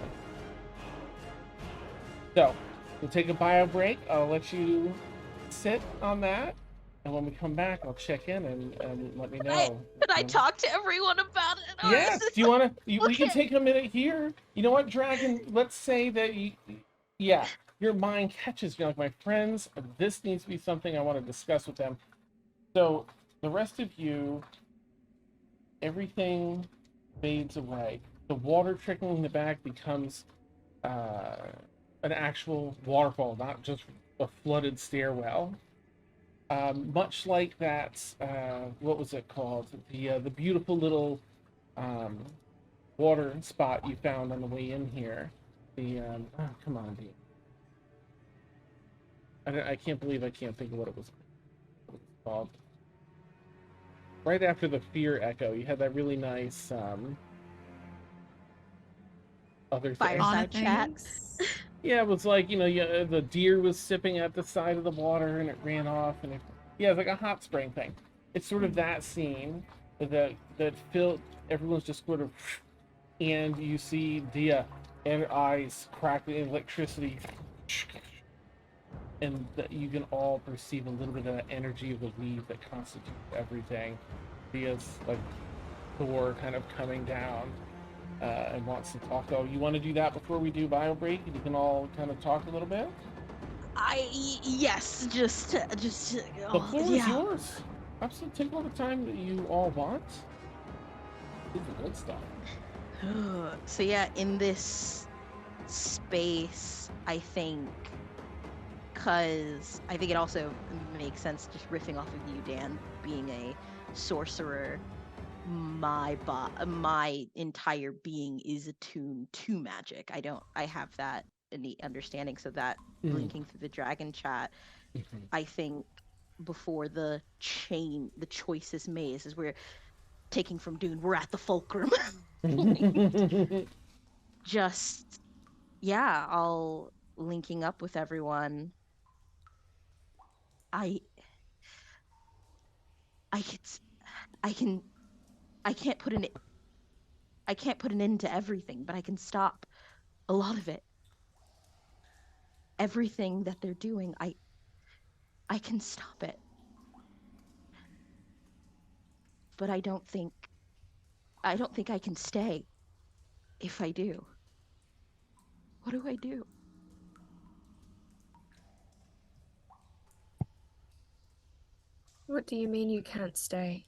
So, we'll take a bio break. I'll let you sit on that. And when we come back, I'll check in and let me know. Could I talk to everyone about it? Or Yes. is this Do you want to? We can Okay. take a minute here. You know what, Dragon? Let's say that your mind catches me. Like, my friends, this needs to be something I want to discuss with them. So the rest of you, everything fades away. The water trickling in the back becomes an actual waterfall, not just a flooded stairwell. Much like that, what was it called? The beautiful little water spot you found on the way in here. Come on, Dean. I can't believe I can't think of what it was called. Right after the fear echo, you had that really nice other thing. Fireside chat. Yeah, it was like, the deer was sipping at the side of the water and it ran off, and it's like a hot spring thing. It's sort of that scene that filled, everyone's just sort of, and you see Dia and her eyes crackling, electricity, and you can all perceive a little bit of that energy of the weave that constitutes everything. Dia's like Thor kind of coming down. And wants to talk. Oh, you want to do that before we do bio break? You can all kind of talk a little bit. Yes, just The floor is yours. Absolutely, take all the time that you all want. This is the good stuff. So yeah, in this space, I think, because I think it also makes sense, just riffing off of you, Dan, being a sorcerer. My entire being is attuned to magic. I have that innate understanding, so that blinking through the dragon chat, I think before the choice is made, as we're taking from Dune, we're at the fulcrum. Just all linking up with everyone. I can't put an end to everything, but I can stop a lot of it. Everything that they're doing, I can stop it. But I don't think I can stay if I do. What do I do? What do you mean you can't stay?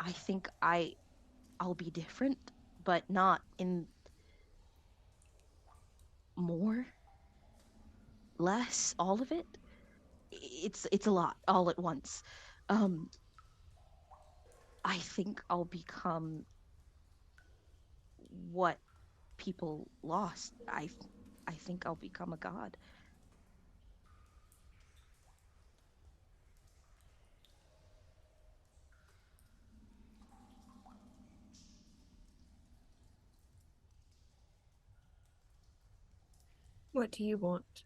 I think I'll be different, but not in more, less, all of it. It's a lot all at once. Um, I think I'll become what people lost. I think I'll become a god. What do you want?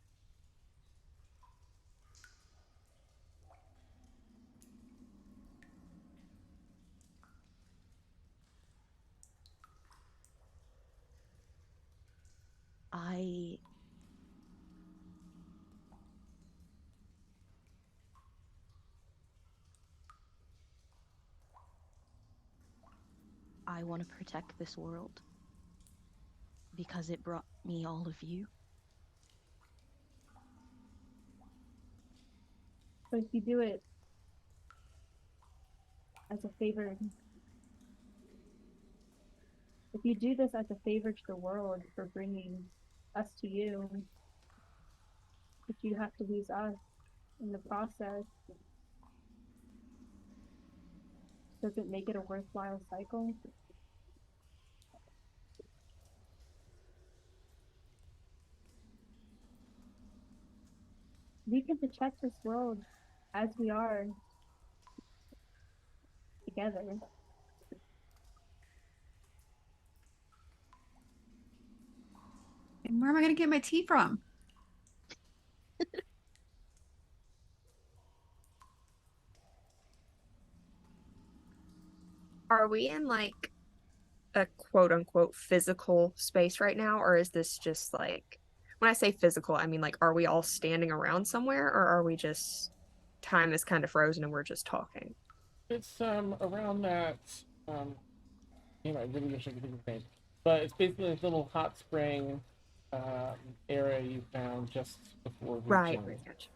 I want to protect this world because it brought me all of you. But if you do it as a favor, if you do this as a favor to the world for bringing us to you, but you have to lose us in the process, does it make it a worthwhile cycle? We can protect this world as we are together. And where am I going to get my tea from? Are we in like a quote unquote physical space right now, or is this just like, when I say physical, I mean like, are we all standing around somewhere, or are we just, time is kind of frozen and we're just talking? It's around that I really wish I could think of the name, but it's basically this little hot spring area you found just before Right. reaching. Gotcha.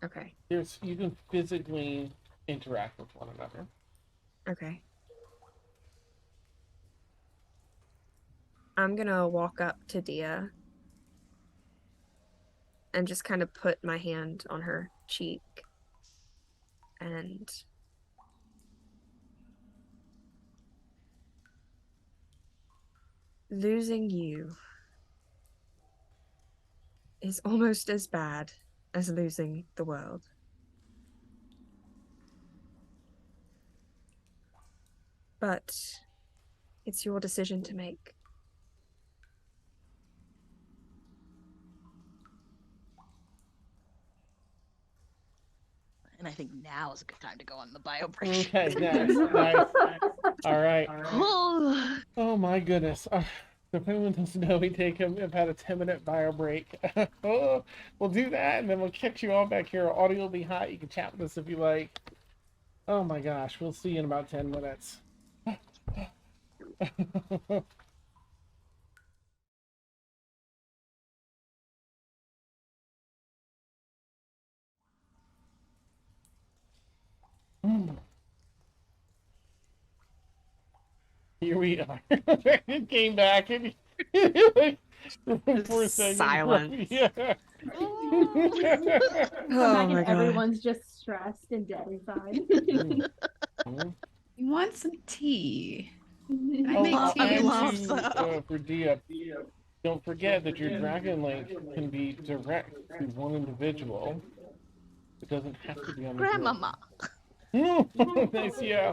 Okay. You can physically interact with one another. Okay. I'm gonna walk up to Dia and just kind of put my hand on her cheek and losing you is almost as bad as losing the world. But it's your decision to make. And I think now is a good time to go on the bio break. Okay, nice. All right. Oh, Oh my goodness. If anyone doesn't know, we have had a 10-minute bio break. Oh, we'll do that, and then we'll catch you all back here. Our audio will be hot. You can chat with us if you like. Oh my gosh, we'll see you in about 10 minutes. Here we are. It came back and for a second. Silence. Yeah. Oh my God. Everyone's just stressed and dead inside. You want some tea? I Oh, make I'll tea. add love you, that. for Dia. Don't forget that your dragon link can be direct to one individual. It doesn't have to be on the group. grandmama. Nice, yeah.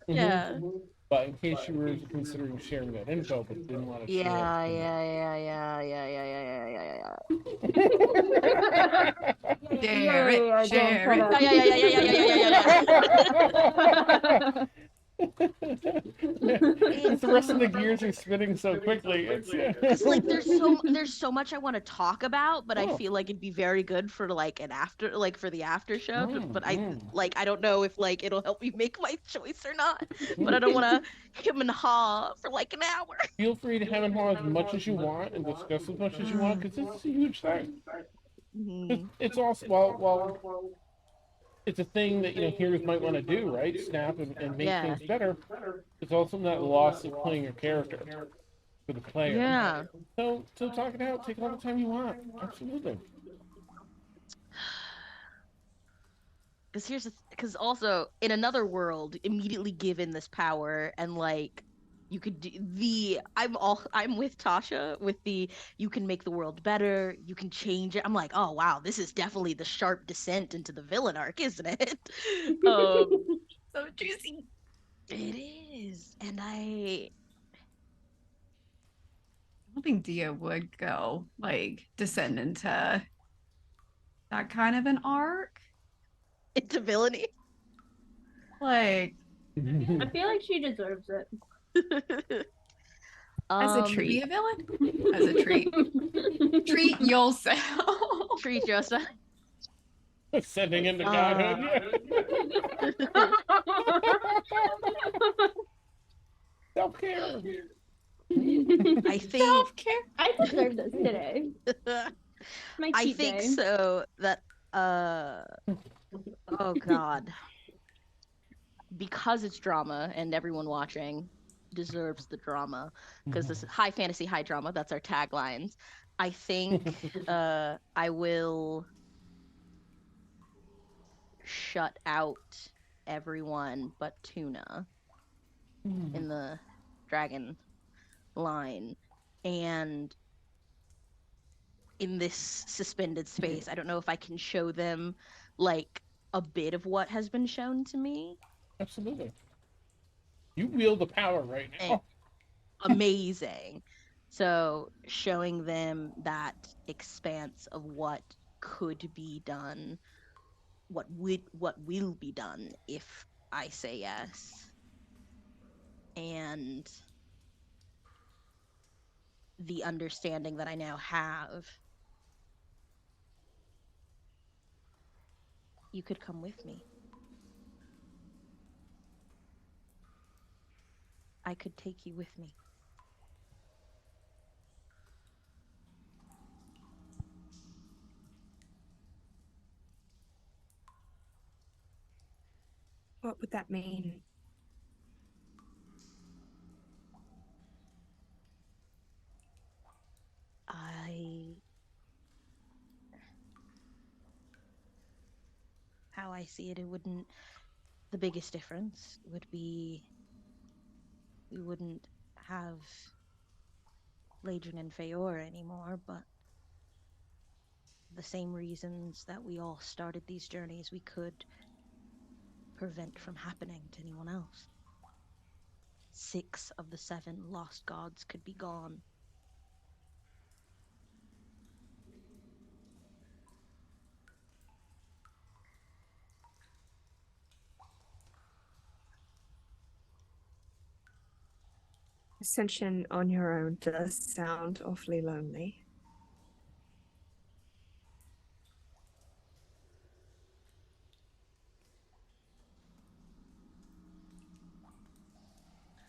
Yeah. But in case you were considering sharing that info but didn't want to share Yeah, it. Share it, share it. Yeah. It's the rest of the gears are spinning so quickly. It's like there's so much I want to talk about, but I Oh. feel like it'd be very good for like an after, like for the after show. But I mm. don't know if like it'll help me make my choice or not. But I don't want to him and haw for like an hour. Feel free to have and haw as much as you want and discuss as much as you want, because it's a huge thing. Mhm. It's also well it's a thing that heroes might want to do, right? Snap and make Yeah. things better. It's also not loss of playing your character for the player. Yeah. So talk it out. Take all the time you want. Absolutely. Because also in another world, immediately given this power and like you could do I'm with Tasha with the you can make the world better, you can change it. I'm like, oh wow, this is definitely the sharp descent into the villain arc, isn't it? So juicy. It is, and I I don't think Dia would go like descend into that kind of an arc. into villainy. Like I feel like she deserves it. As a to treat. be a villain as a treat. Treat yourself. Treat yourself. Ascending into godhood. Yeah. Self-care. I think Self-care. I deserve this today. My I cheat think day. so that oh god, because it's drama and everyone watching deserves the drama because this is high fantasy, high drama. That's our taglines. I think I will shut out everyone but Tuna in the dragon line. And in this suspended space, I don't know if I can show them like a bit of what has been shown to me. Absolutely. You wield the power right now. Amazing. So showing them that expanse of what could be done, what will be done if I say yes, and the understanding that I now have. You could come with me. I could take you with me. What would that mean? How I see it, it wouldn't. The biggest difference would be we wouldn't have Ladrin and Feor anymore, but the same reasons that we all started these journeys, we could prevent from happening to anyone else. 6 of the 7 lost gods could be gone. Ascension on your own does sound awfully lonely.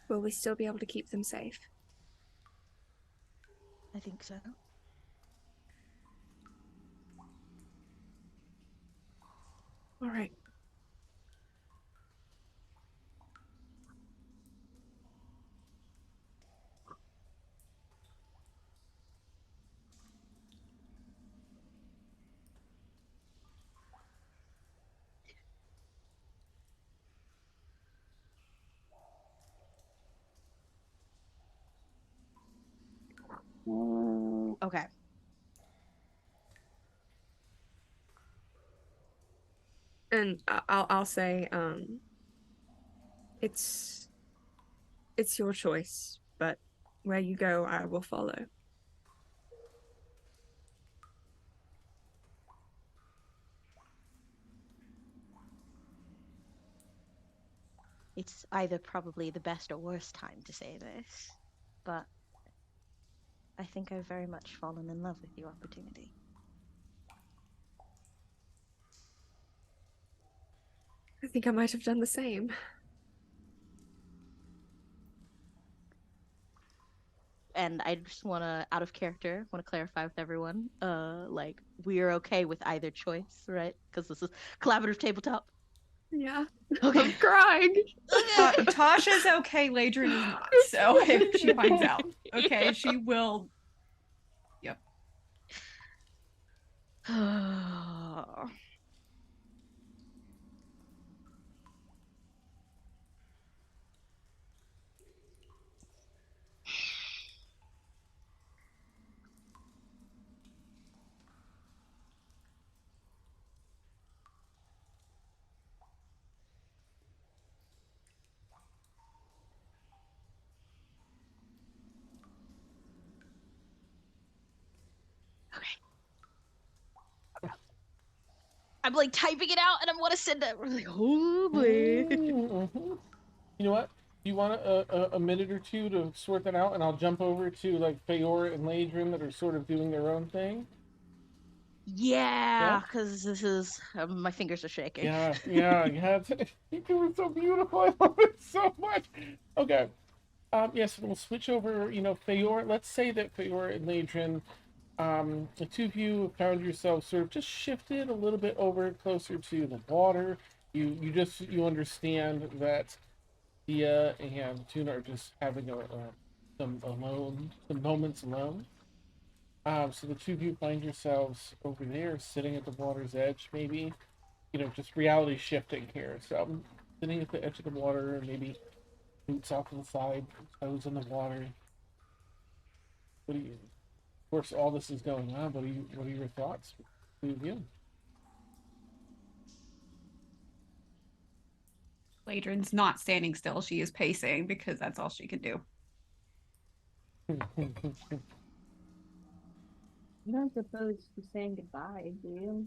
Will we still be able to keep them safe? I think so. All right. Okay. And I'll say, it's your choice, but where you go, I will follow. It's either probably the best or worst time to say this, but I think I've very much fallen in love with the opportunity. I think I might have done the same. and I just want to, out of character, want to clarify with everyone, like we're okay with either choice, right? Because this is collaborative tabletop. Yeah. Okay. I'm crying. Tasha's okay, Ladrin is not. So if she finds out, okay, she will. Yep. I'm like typing it out, and I want to send it. I'm like, oh boy. Mhm. You know what? You want a minute or two to sort that out, and I'll jump over to like Feora and Ladrin that are sort of doing their own thing. Yeah, because this is my fingers are shaking. Yeah. You do it so beautiful. I love it so much. Okay. Yes, we'll switch over. Feora. Let's say that Feora and Ladrin, the two of you found yourselves sort of just shifted a little bit over closer to the water. You understand that Thea and Tuna are just having some moments alone. So the two of you find yourselves over there, sitting at the water's edge, maybe. Just reality shifting here. So I'm sitting at the edge of the water, maybe boots off to the side, toes in the water. What do you? Of course, all this is going on. What are your thoughts? Two of you. Ladrin's not standing still. She is pacing because that's all she can do. You don't suppose she's saying goodbye, do you?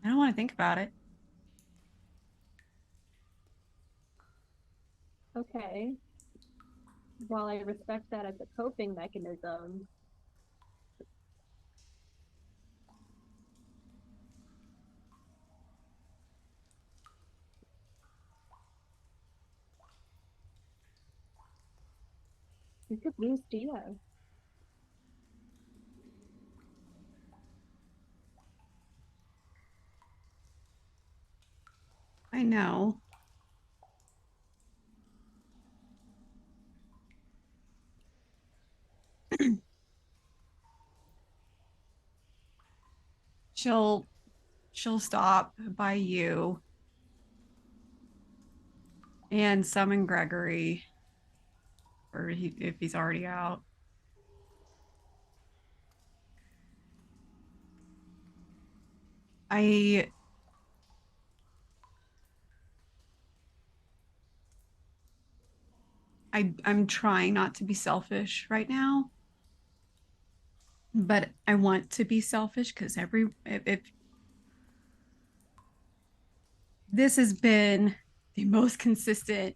I don't want to think about it. Okay. While I respect that as a coping mechanism, you could lose Dia. I know. She'll stop by you and summon Gregory, or if he's already out. I I'm trying not to be selfish right now, but I want to be selfish because if this has been the most consistent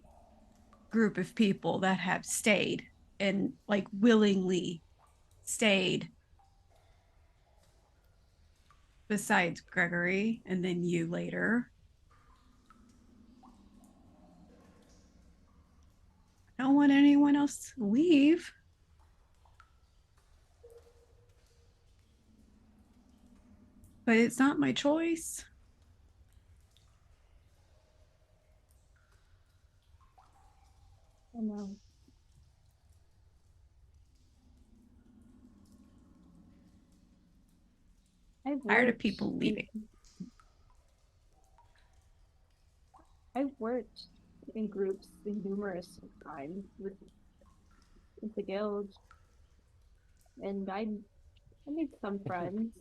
group of people that have stayed and like willingly stayed besides Gregory and then you later. I don't want anyone else to leave. But it's not my choice. I know. Tired of people leaving. I've worked in groups in numerous times with the guild, and I made some friends.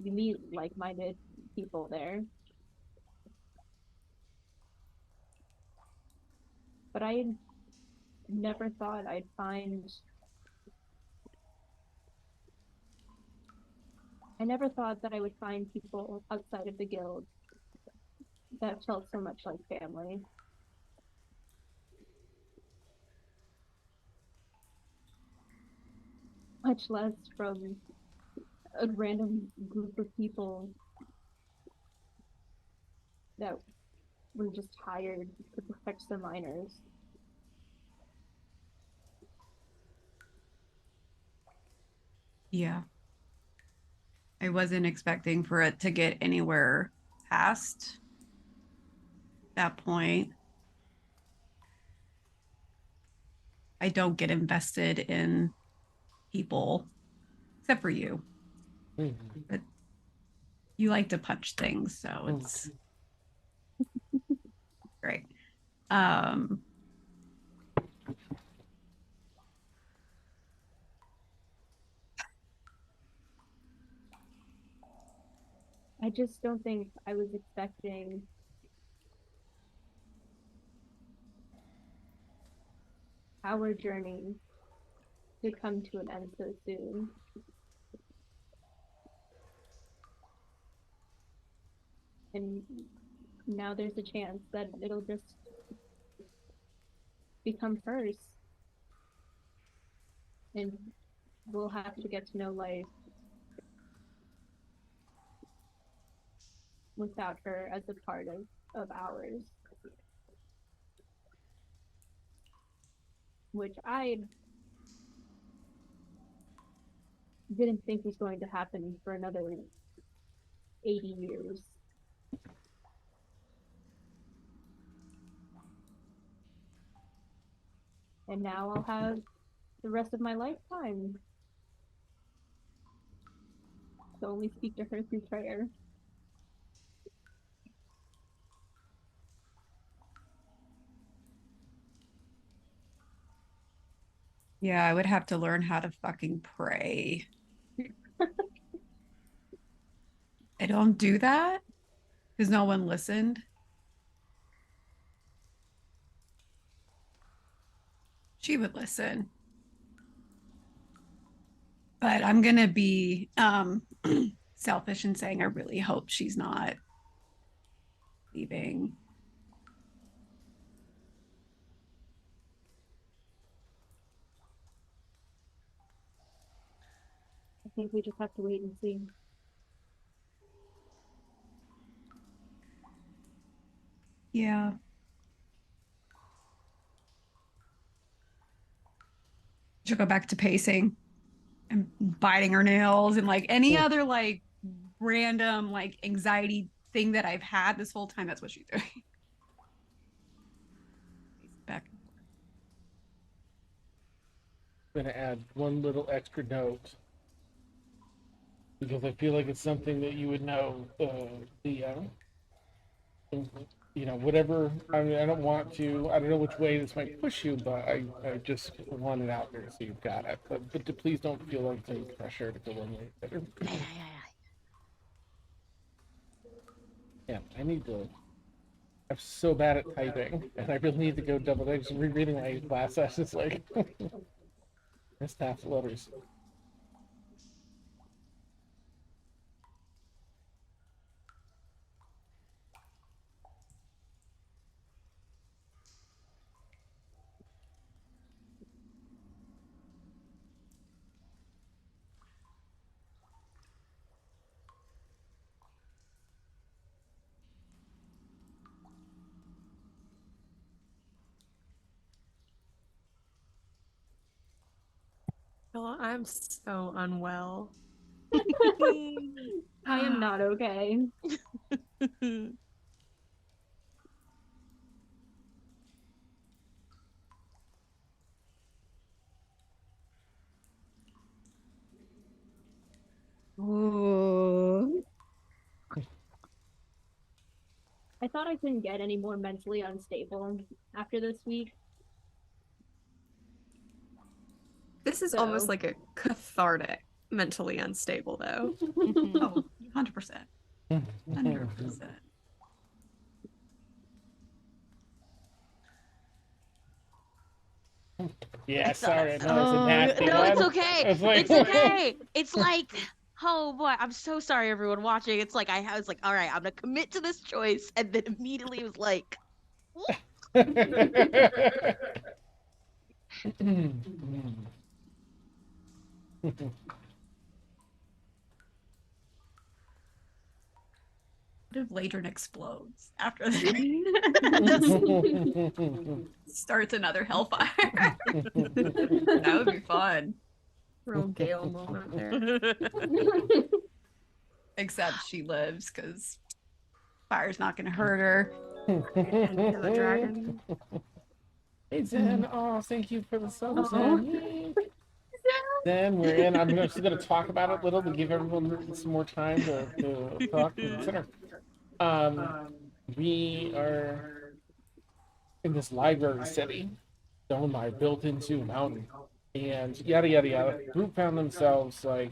You meet like-minded people there. But I never thought I'd find I never thought that I would find people outside of the guild that felt so much like family. Much less from a random group of people that we're just hired to protect the miners. Yeah. I wasn't expecting for it to get anywhere past that point. I don't get invested in people, except for you. But you like to punch things, so it's great. I just don't think I was expecting our journey to come to an end so soon. And now there's a chance that it'll just become hers. And we'll have to get to know life without her as a part of ours. Which I didn't think was going to happen for another 80 years. And now I'll have the rest of my lifetime to only speak to her through prayer. Yeah, I would have to learn how to fucking pray. I don't do that because no one listened. She would listen. But I'm gonna be selfish and saying I really hope she's not leaving. I think we just have to wait and see. Yeah. She'll go back to pacing and biting her nails and like any other like random like anxiety thing that I've had this whole time. That's what she's doing. Back and forth. I'm gonna add one little extra note because I feel like it's something that you would know. Whatever. I mean, I don't want to. I don't know which way this might push you, but I just want it out there so you've got it. But please don't feel like any pressure to go in there. Yeah, I need to. I'm so bad at typing, and I really need to go double. Just rereading my last sessions, like missed half the letters. Oh, I'm so unwell. I am not okay. Oh. I thought I couldn't get any more mentally unstable after this week. This is So- almost like a cathartic, mentally unstable though. Oh, 100%. 100%. Yeah, sorry, I know it's a Oh, nasty no, one. it's okay. It's like- It's okay. It's like, oh boy, I'm so sorry, everyone watching. It's like I was like, all right, I'm gonna commit to this choice, and then immediately was like, What if Ladrin explodes after that? Just starts another hellfire. That would be fun. Real Gale moment there. Except she lives because fire's not going to hurt her. Into the dragon. Hey Zen, oh thank you for the sub, Aw. Zen. Yay. Then we're in. I'm just going to talk about it a little to give everyone some more time to talk and consider. We are in this library city, owned by built into a mountain, and yada yada yada. The group found themselves like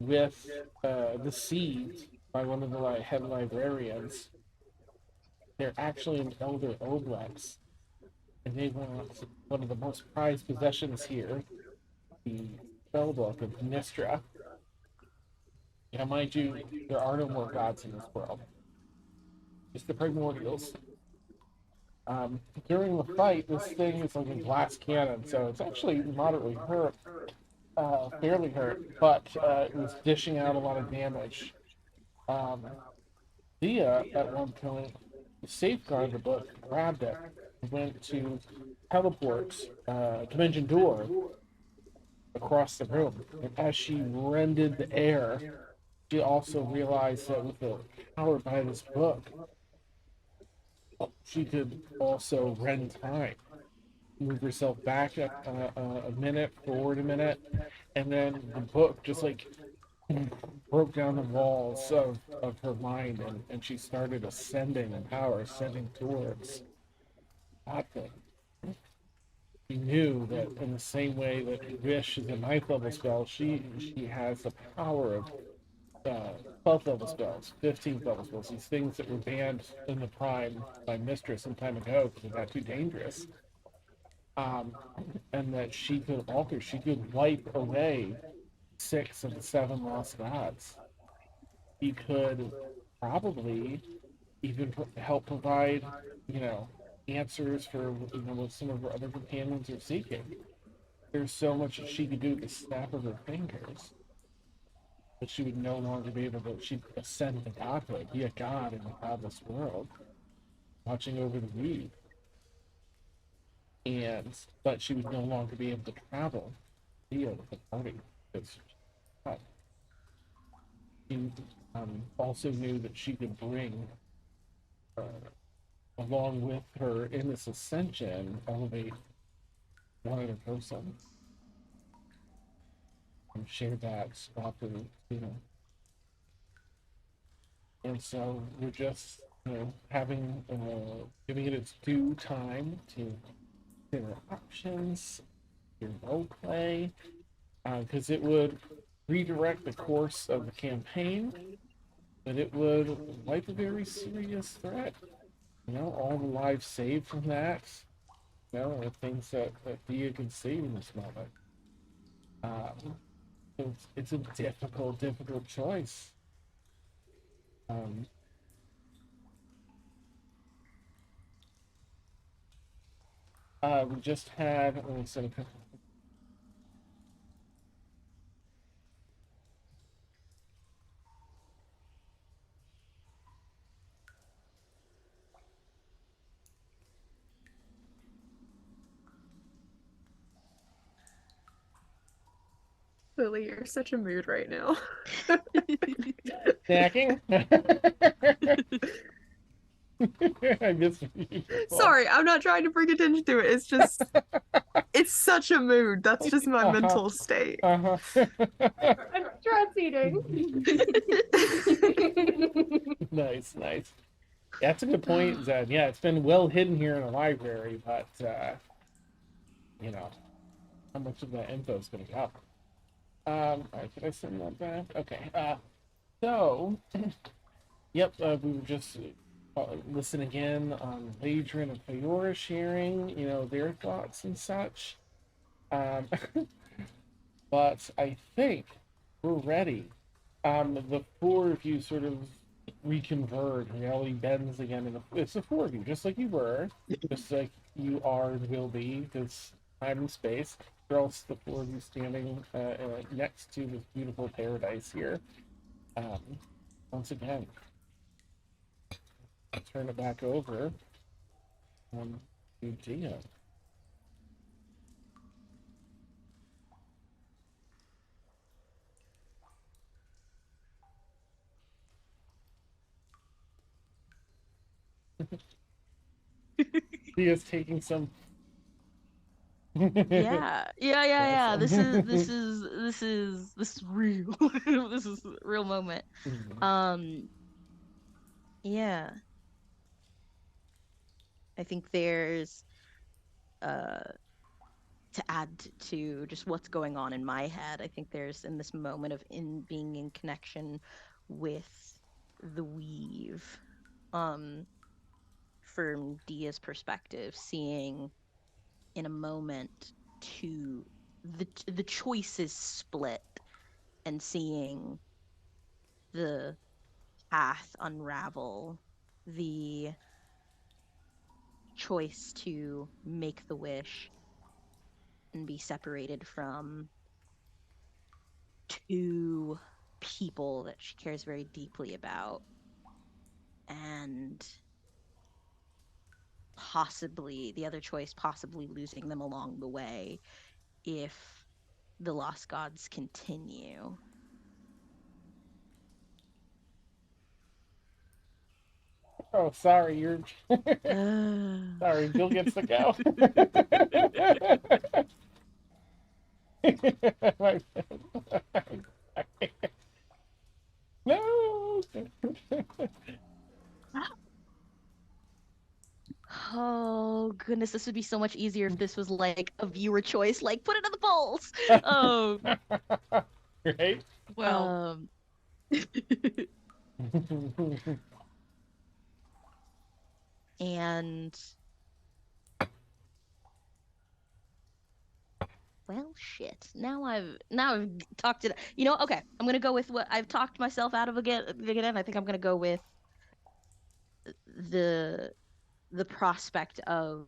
with the siege by one of the head librarians. They're actually an elder Oblex, and they want one of the most prized possessions here, the spellbook of Nistra. Now, mind you, there are no more gods in this world. Just the primordials. During the fight, this thing is like a glass cannon, so it's actually moderately hurt, fairly hurt, but it was dishing out a lot of damage. Thea, at one point, safeguarded the book, grabbed it, went to teleport Dimension Door across the room. And as she rended the air, she also realized that with the power behind this book, she could also rend time, move herself back a minute, forward a minute, and then the book just like broke down the walls of her mind, and she started ascending in power, ascending towards that thing. She knew that in the same way that Wish is a 9th level spell, she has the power of 12th level spells, 15th level spells, these things that were banned in the Prime by Mistress some time ago because they got too dangerous. And that she could alter, she could wipe away 6 of the 7 lost gods. He could probably even help provide, answers for what some of her other companions are seeking. There's so much that she could do with the snap of her fingers, but she would no longer be able to. She'd ascend to godhood, be a god in the godless world, watching over the reed. But she would no longer be able to travel via with the party because she also knew that she could bring, along with her in this ascension, elevate one other person and share that often, And so we're just, having, giving it its due time to consider options, your role play, because it would redirect the course of the campaign, but it would wipe a very serious threat. All the lives saved from that, are things that Thea can see in this moment. It's a difficult choice. We just had, Lily, you're such a mood right now. snacking. I miss you. Sorry, I'm not trying to bring attention to it. It's just, it's such a mood. That's just my mental state. I'm stress eating. Nice. That's a good point, Zed. Yeah, it's been well hidden here in the library, but how much of that info is going to go? All right, did I send that back? Okay. So, yep, we were just listening in on Ladrin and Fiora sharing, their thoughts and such. But I think we're ready. The 4 of you sort of reconverge. Reality bends again, and it's the 4 of you, just like you were, just like you are and will be. This time and space. You're also the 4 of you standing next to this beautiful paradise here. Once again, turn it back over to Dia. Dia's taking some. Yeah. This Awesome. is real. This is a real moment. Yeah. I think there's to add to just what's going on in my head, I think there's in this moment of being in connection with the weave, from Dia's perspective, seeing in a moment to the choices split and seeing the path unravel, the choice to make the wish and be separated from two people that she cares very deeply about, and possibly the other choice, possibly losing them along the way if the Lost Gods continue. Oh, sorry, you're. Sorry, Jill gets to go. No. Oh goodness, this would be so much easier if this was like a viewer choice, like put it in the polls. Oh, Right? Well, and well, shit. Now I've talked it. You know, okay. I'm gonna go with what I've talked myself out of again. I think I'm gonna go with the the prospect of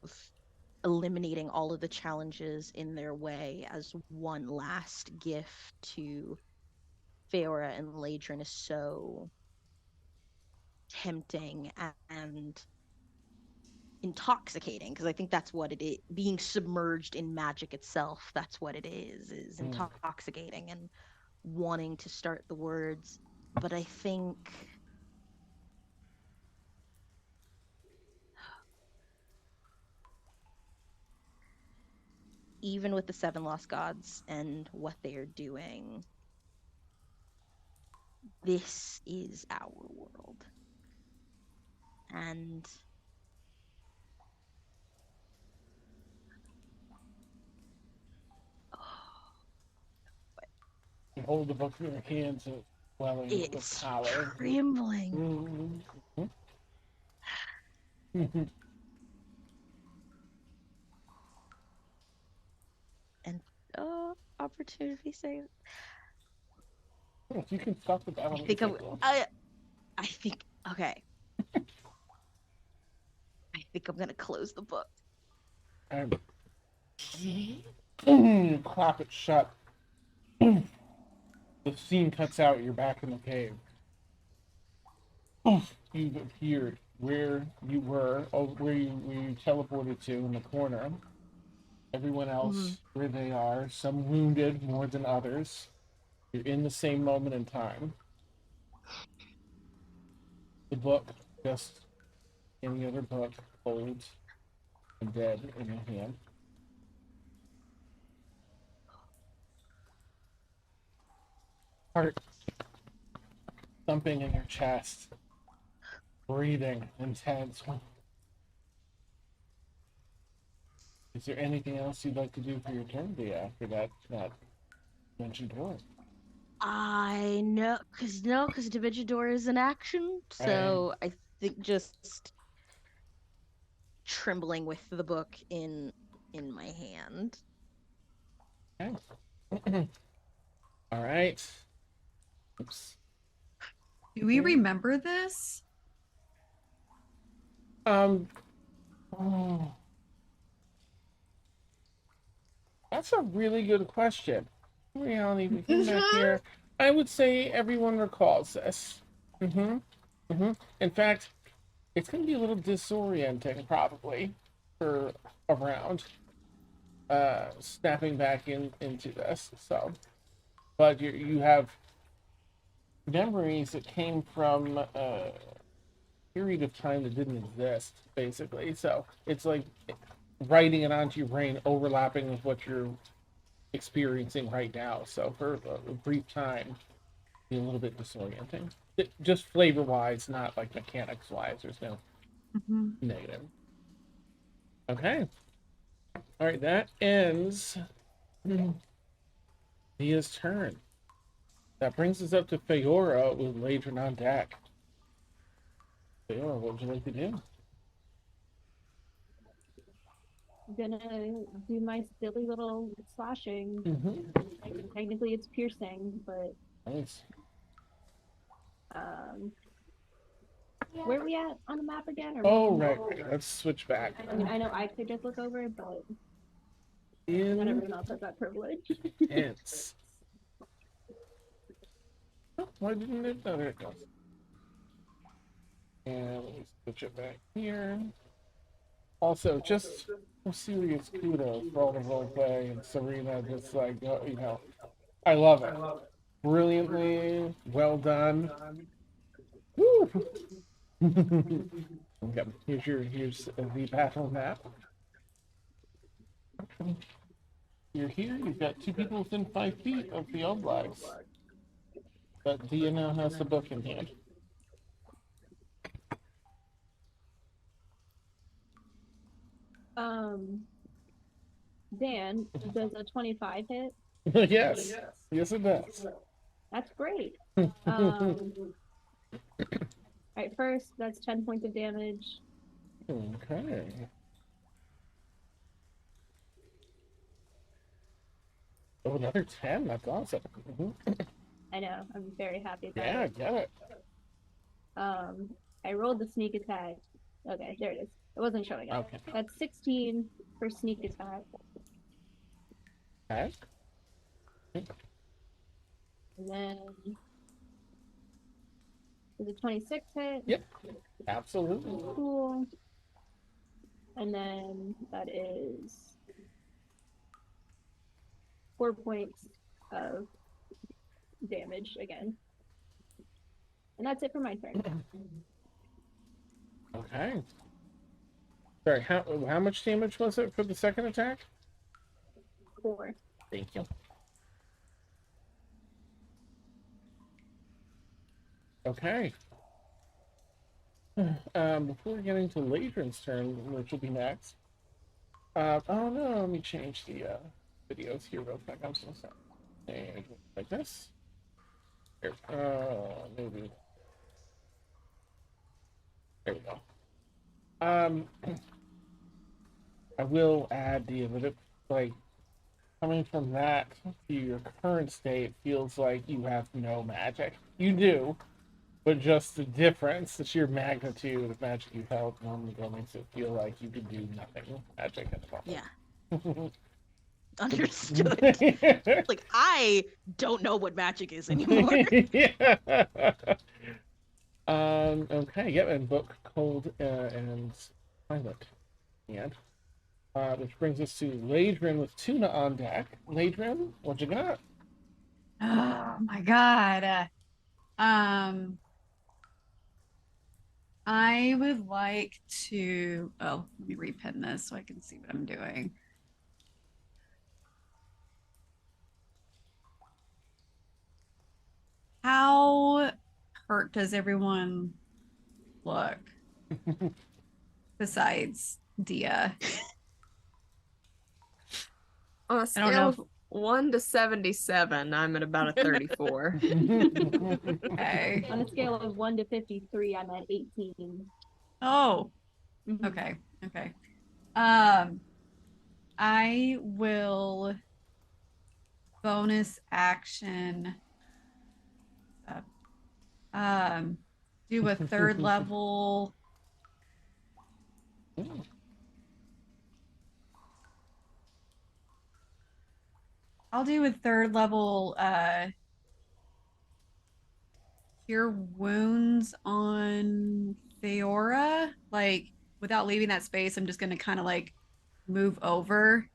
eliminating all of the challenges in their way as one last gift to Feora and Ladrin is so tempting and intoxicating, because I think that's what it is. Being submerged in magic itself, that's what it is intoxicating and wanting to start the words. But I think even with the Seven Lost Gods and what they are doing, this is our world. And You hold the book in your hands and it's swelling with it's power. trembling. And opportunity save. You can stop the battle. I think okay. I think I'm gonna close the book. And clap it shut. The scene cuts out. You're back in the cave. You've appeared where you were, where you teleported to in the corner. Everyone else where they are, some wounded more than others. You're in the same moment in time. The book, just any other book, old and dead in your hand. Heart thumping in your chest. Breathing intense. Is there anything else you'd like to do for your turn, Dia, after that mentioned word? I know, because Divinity Door is an action, so I think just trembling with the book in my hand. Okay. All right. Oops. do we remember this? Oh, that's a really good question. Reality, we came back here. I would say everyone recalls this. In fact, it's going to be a little disorienting probably for a round. Snapping back into this. So, but you have memories that came from a period of time that didn't exist, basically. So it's like writing it onto your brain, overlapping with what you're experiencing right now. So for a brief time, be a little bit disorienting. Just flavor wise, not like mechanics wise. There's no Mhm. negative. Okay. All right, that ends Via's turn. That brings us up to Feora with Ladron on deck. Feora, what would you like to do? Gonna do my silly little slashing. Mm-hmm. Technically, it's piercing, but Nice. where are we at on the map again? Or Oh, right. Let's switch back. I mean, I know I could just look over, but not In everyone else has that privilege. Hence. Oh, why didn't it? Oh, there it goes. And let me switch it back here. Also, just some serious kudos for all the roleplay and Serena. Just like, you know, I love it. Brilliantly well done. Woo! Okay, here's the battle map. You're here. You've got two people within 5 feet of the old lives. But Dia now has the book in hand. Dan, does a 25 hit? Yes. Yes, it does. That's great. Alright, first, that's 10 points of damage. Okay. Oh, another 10? That's awesome. I know, I'm very happy about Yeah, it. get it. I rolled the sneak attack. Okay, there it is. It wasn't showing up. Okay. That's 16 for sneak attack. Okay. And then is it 26 hit? Yep. Absolutely. Cool. And then that is 4 points of damage again. And that's it for my turn. Okay. Sorry, how much damage was it for the second attack? 4. Thank you. Okay. Before getting to Ladron's turn, which will be next. Oh no, let me change the videos here real quick. I'm so sorry. And like this. Here. Maybe. There we go. I will add the bit, like, coming from that to your current state feels like you have no magic. You do, but just the difference, the sheer magnitude of magic you held a moment ago makes it feel like you can do nothing magic at the moment. Yeah. Understood. Like, I don't know what magic is anymore. Yeah. Okay, yep, and book cold and pilot. And which brings us to Ladrin with Tuna on deck. Ladrin, what you got? Oh my god. I would like to, oh, let me repin this so I can see what I'm doing. How hurt does everyone look besides Dia? On a I don't scale know. of 1 to 77, I'm at about a 34. Okay. On a scale of 1 to 53, I'm at 18. Oh, Mhm. okay. Okay. I will bonus action do a third level. I'll do a third level cure wounds on Feora, like without leaving that space, I'm just gonna kind of like move over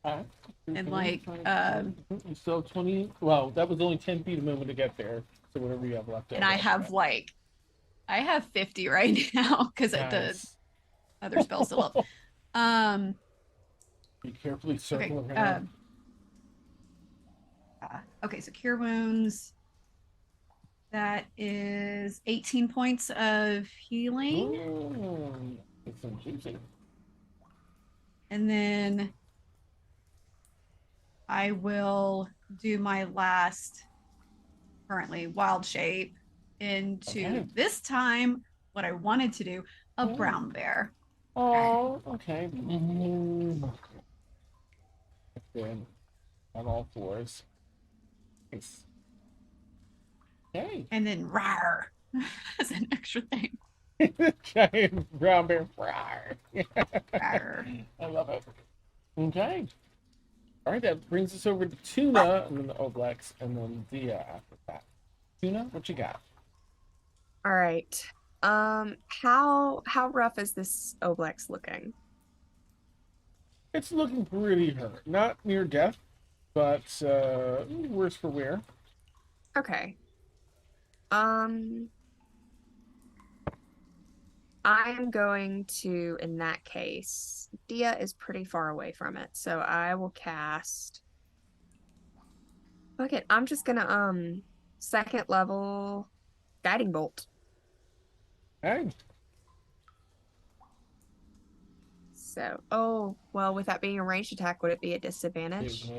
Alright. and like You still have 20. Well, that was only 10 feet of movement to get there. So whatever you have left over. and I have like I have 50 right now because the Nice. other spell's still up. You carefully Okay. circle around. Okay, so cure wounds. That is 18 points of healing. Ooh, it's some juicy. And then I will do my last currently wild shape into Okay. this time what I wanted to do, a Oh. brown bear. Oh, okay. Good. On all fours. Nice. Okay. And then rawr as an extra thing. Giant brown bear. Rawr. Rawr. I love it. Okay. All right, that brings us over to Tuna, and then the Oblex, and then Dia after that. Tuna, what you got? All right. How rough is this Oblex looking? It's looking pretty hurt. Not near death, but worse for wear. Okay. I am going to, in that case, Dia is pretty far away from it, so I will cast. Fuck it, I'm just gonna second level guiding bolt. Hey. So, oh well, with that being a ranged attack, would it be a disadvantage?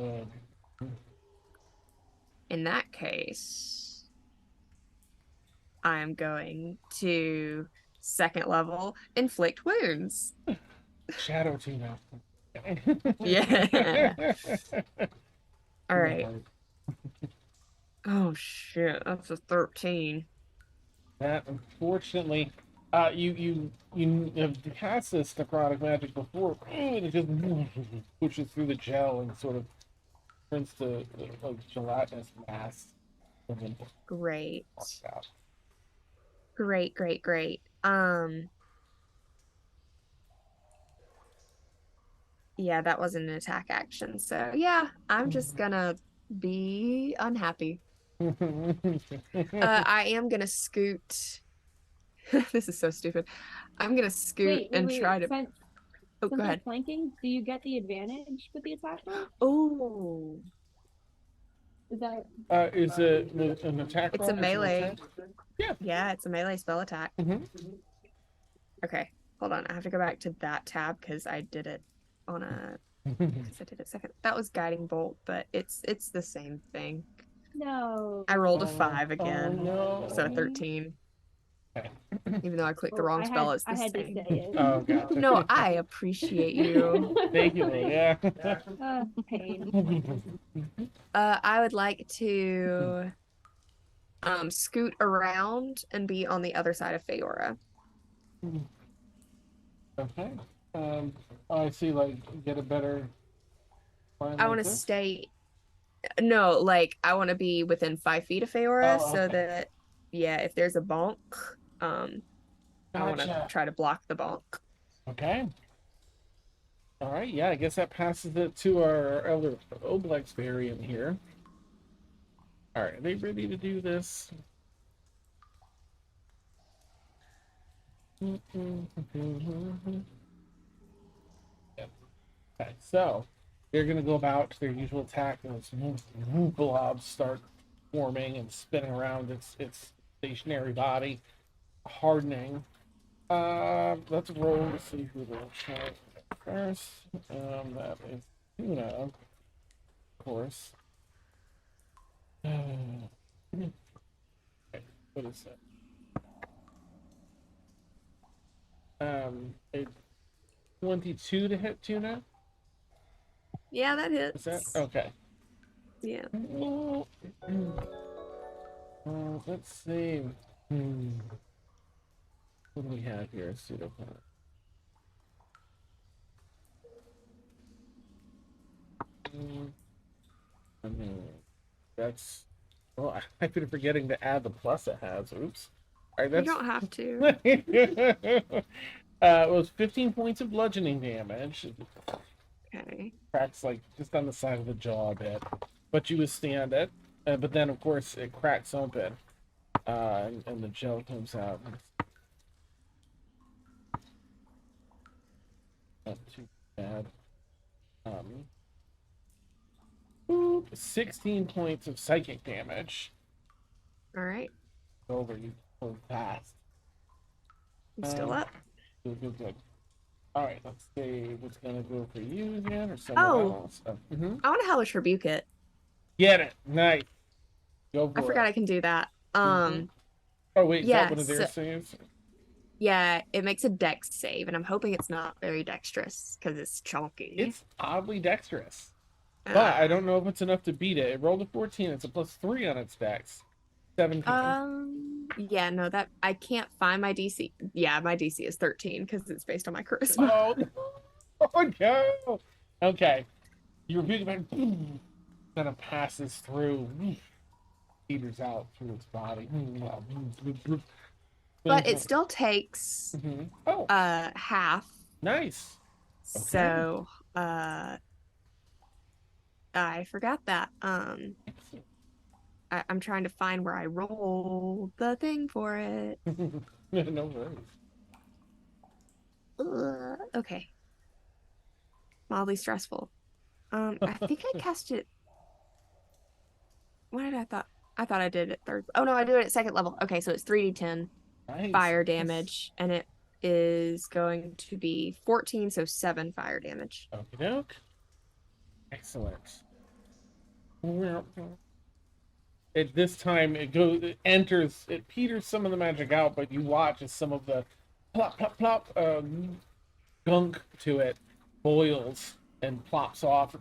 In that case, I'm going to second level inflict wounds. Shadow Tuna. Yeah. All right. Oh shit, that's a 13. That unfortunately, you have cast this necrotic magic before, and it just pushes through the gel and sort of turns to like gelatinous mass. And then Great. walks out. Great. Yeah, that wasn't an attack action. So yeah, I'm just gonna be unhappy. I am gonna scoot. This is so stupid. I'm gonna scoot and try to. Since, Oh, since go you're ahead. flanking, do you get the advantage with the attack roll? Oh, Is that Is it an attack it's roll? a Is it an melee. attack? Yeah. Yeah, it's a melee spell attack. Mhm. Okay, hold on. I have to go back to that tab because I did it on a. Because I did it second. That was guiding bolt, but it's the same thing. no? I rolled a Oh, 5 again, no. so a 13. Okay. Even though I clicked the Oh, wrong I spell, had, it's the I had same. to say it. Oh, gotcha. No, I appreciate you. Thank you, yeah. Pain. I would like to scoot around and be on the other side of Feora. Okay. I see. Like, get a better. I want to stay. No, like I want to be within 5 feet of Feora, Oh, so okay. that yeah, if there's a bonk, I want to Gotcha. try to block the bonk. Okay. All right. Yeah, I guess that passes it to our other Oblex variant here. All right. Are they ready to do this? Yep. Okay. So they're gonna go about their usual attack, and those blobs start forming and spinning around its stationary body, hardening. Let's roll to see who they'll try first. That is Tuna, of course. Okay, what is that? A 22 to hit Tuna? Yeah, that Is that hits. okay? Yeah. Let's see. What do we have here? Pseudopod. I mean, that's. Oh, I've been forgetting to add the plus it has. Oops. All right, You that's don't have to. it was 15 points of bludgeoning damage. Okay. Cracks like just on the side of the jaw a bit, but you withstand it. But then, of course, it cracks open, and the gel comes out. Not too bad. Boop, 16 points of psychic damage. All right. Over you so fast. I'm still up. Good, good, good. All right, let's see what's gonna go for you again, or someone Oh. else. Mhm. I want to hellish rebuke it. Get it, nice. Go I for forgot it. I can do that. Mhm. Oh wait, is that one of their Yes. saves? Yeah, it makes a dex save, and I'm hoping it's not very dexterous because it's chunky. It's oddly dexterous, but I Ah. don't know if it's enough to beat it. It rolled a 14. It's a +3 on its dex. 17. Yeah, no, that I can't find my DC. Yeah, my DC is 13 because it's based on my charisma. Oh, no. Oh no. Okay, your big man kind of passes through, peters out through its body. But it still takes Mhm. Oh, half. nice. So I forgot that. I'm trying to find where I rolled the thing for it. No worries. Okay. Mildly stressful. I think I cast it. What did I thought? I thought I did it third. Oh no, I do it at second level. Okay, so it's 3d10 Nice. fire Nice. damage, and it is going to be 14, so 7 fire damage. Okie doke. Excellent. At this time, it enters, it peters some of the magic out, but you watch as some of the plop, plop, plop gunk to it boils and plops off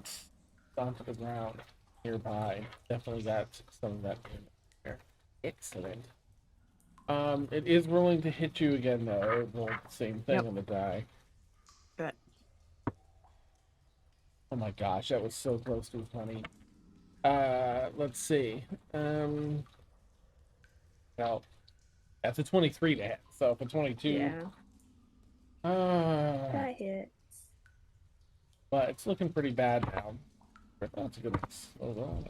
onto the ground nearby. Definitely got some of that in there. Excellent. It is rolling to hit you again, though. It rolled the same thing Yep. on the die. Good. Oh my gosh, that was so close to funny. Let's see. Well, that's a 23 to hit. So for 22, Yeah. That hits. but it's looking pretty bad now. That's a good slow roll.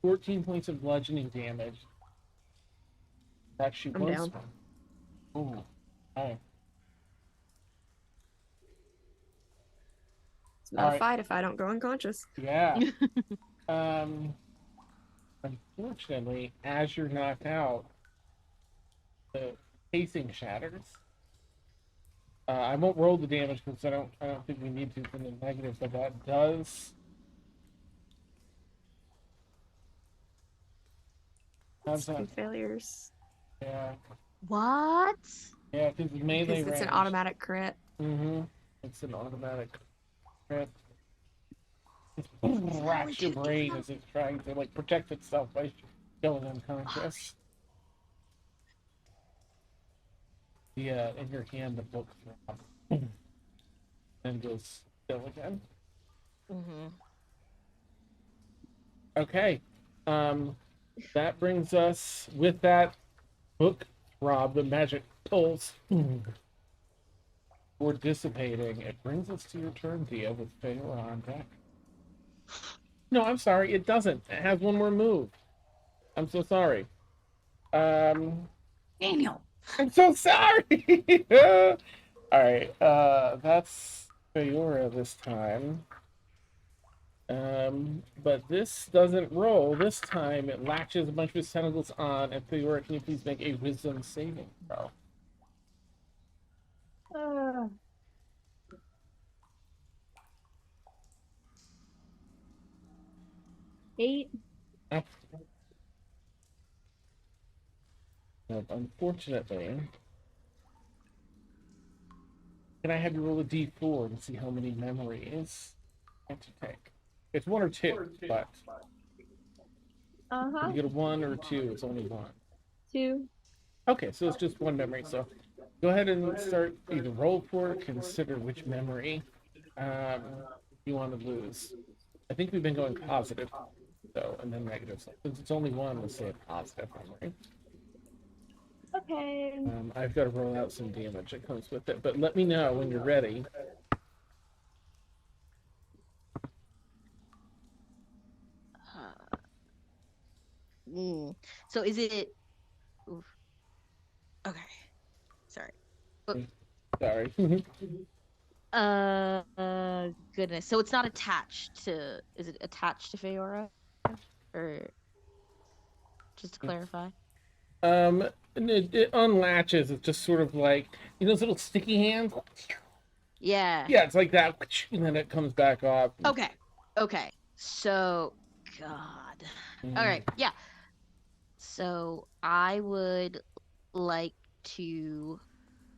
14 points of bludgeoning damage. Actually, I'm down. Ooh. Oh. It's not All a right. fight if I don't go unconscious. Yeah. Unfortunately, as you're knocked out, the casing shatters. I won't roll the damage because I don't think we need to for the negative, but that does. That's How's 2 that? failures. Yeah. What? Yeah, because melee Because it's an range. automatic crit. Mm-hmm. It's an automatic crit. It only racks your 2 brain damage. as it's trying to like protect itself by going unconscious. In your hand, the book drops and goes still again. Mm-hmm. Okay. That brings us with that book throb, the magic pulse or dissipating. It brings us to your turn, Dia, with Faora on deck. No, I'm sorry, it doesn't. It has one more move. I'm so sorry. Daniel. I'm so sorry. All right, that's Faora this time. But this doesn't roll. This time it latches a bunch of its tentacles on, and Faora, can you please make a wisdom saving throw? Uh, 8. Nope, unfortunately. Can I have you roll a d4 and see how many memories you take? It's 1 or 2, but if you get a 1 or 2, it's only 1. 2. Okay, so it's just 1 memory. So go ahead and start, either roll for it, consider which memory you want to lose. I think we've been going positive, so, and then negative. So since it's only one, let's say a positive memory. Okay. I've got to roll out some damage that comes with it, but let me know when you're ready. So is it? Oof. Okay. Sorry. Sorry. Goodness. So it's not attached to. Is it attached to Feora? Or just to clarify? And it unlatches. It's just sort of like, you know, those little sticky hands. Yeah. Yeah, it's like that, and then it comes back off. Okay. Okay. So, God. All right. Yeah. So I would like to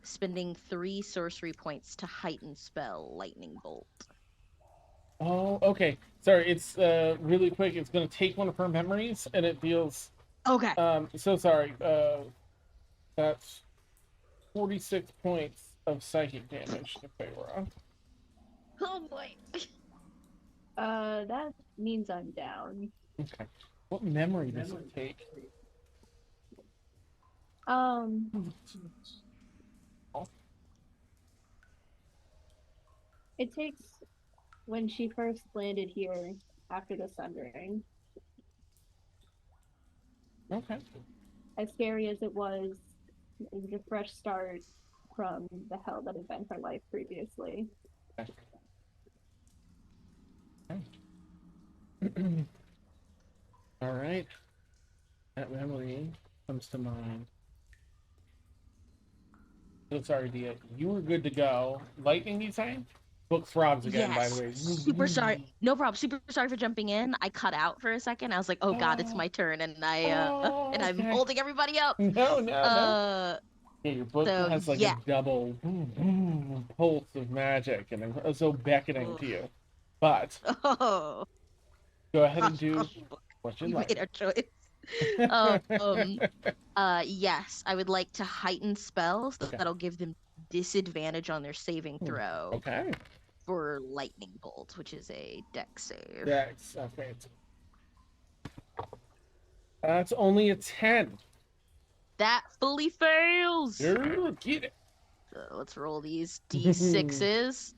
spending 3 sorcery points to heighten spell Lightning Bolt. Oh, okay. Sorry, it's really quick. It's gonna take one of her memories, and it deals. Okay. So sorry. That's 46 points of psychic damage to Feyre. Oh boy. That means I'm down. Okay. What memory does it take? It takes when she first landed here after the Sundering. Okay. As scary as it was a fresh start from the hell that had been her life previously. Okay. All right. That memory comes to mind. So sorry, Dia. You were good to go. Lightning, you say? Book throbs again, by the way. Super sorry. No problem. Super sorry for jumping in. I cut out for a second. I was like, "Oh God, it's my turn," and I'm okay. holding everybody up. No. Yeah, your book So, has like yeah. a double pulse of magic, and I'm so beckoning to you. But Oh. go ahead and do what you We like. made our choice. Yes, I would like to heighten spells Okay. that'll give them disadvantage on their saving throw Okay. for lightning bolt, which is a dex save. Dex. Okay. That's only a 10. That fully fails. Get it. So let's roll these d6s.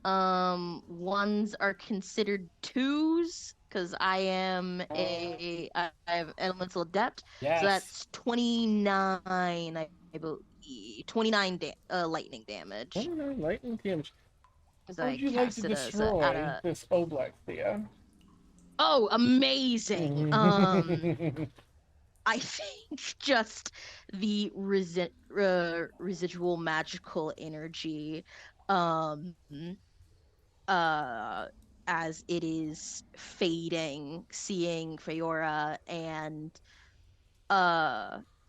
Ones are considered twos because I have elemental adept. Yes. So that's 29, I believe. 29 lightning damage. 29 lightning damage. Because How I would you like cast to it as destroy this Oblex, Thea? Oh, amazing. I think just the residual magical energy as it is fading, seeing Feora and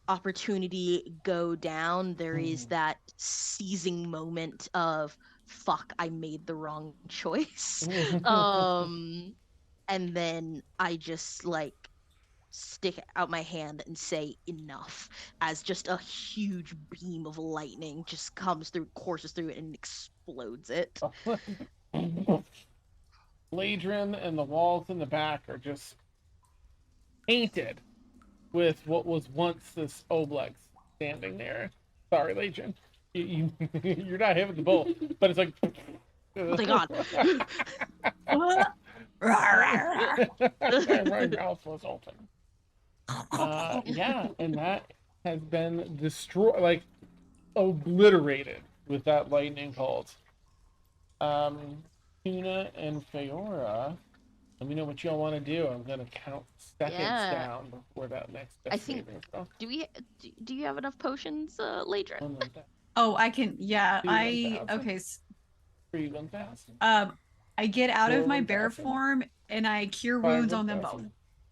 opportunity go down, there is that seizing moment of fuck, I made the wrong choice. And then I just like stick out my hand and say enough as just a huge beam of lightning just comes through, courses through it and explodes it. Ladrin and the walls in the back are just painted with what was once this Oblex standing there. Sorry, Ladrin. You're not having the bull, but it's like. Oh my god. My mouth was open. Yeah, and that has been destroyed, like obliterated with that lightning bolt. Tuna and Feora, let me know what y'all want to do. I'm gonna count seconds down before that next. I think. Do you have enough potions, Ladrin? Oh, I can. Yeah, okay. 3 1,000. I get out of my 4 bear 1,000. form and I cure 5 wounds on them both.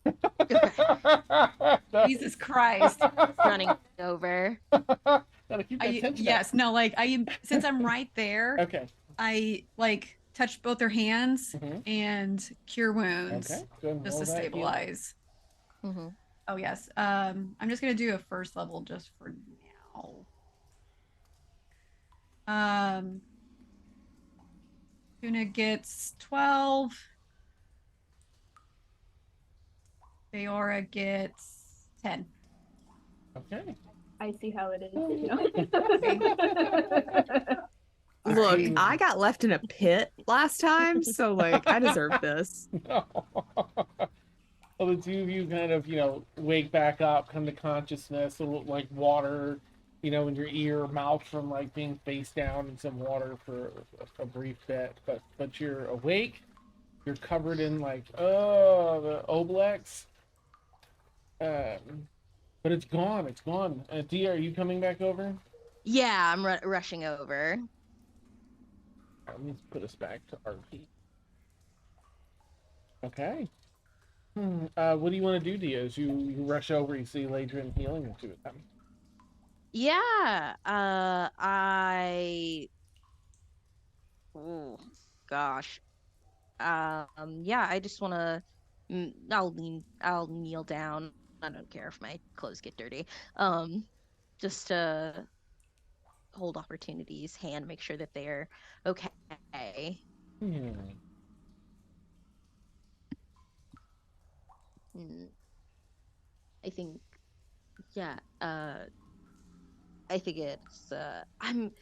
1,000. Jesus Christ. Running over. Gotta keep that tension yes, no, like since I'm right there, okay. I like touch both their hands and cure wounds. Okay. Just to stabilize. Oh yes. I'm just gonna do a first level just for now. Tuna gets 12. Feora gets 10. Okay. I see how it is. Look, Sorry. I got left in a pit last time, so like I deserve this. Well, the two of you kind of, wake back up, come to consciousness, a little like water, in your ear, mouth from like being face down in some water for a brief bit, but you're awake. You're covered in like the Oblex, but it's gone. It's gone. Dia, are you coming back over? Yeah, I'm rushing over. Let me put us back to RP. Okay. What do you want to do, Dia? As you rush over, you see Ladrin healing the two of them. Yeah, oh gosh. Yeah, I just want to, I'll kneel down. I don't care if my clothes get dirty. Just to hold opportunities, hand, make sure that they're okay. Mm, I think, yeah, I think it's, I'm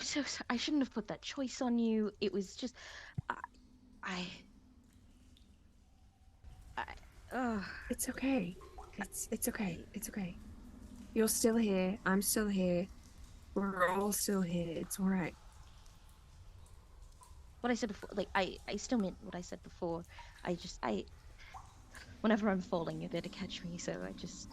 so sorry. I shouldn't have put that choice on you. It was just, I, I, ugh. It's okay. It's okay. It's okay. You're still here. I'm still here. We're all still here. It's all right. What I said before, like, I still meant what I said before. Whenever I'm falling, you're there to catch me, so I just.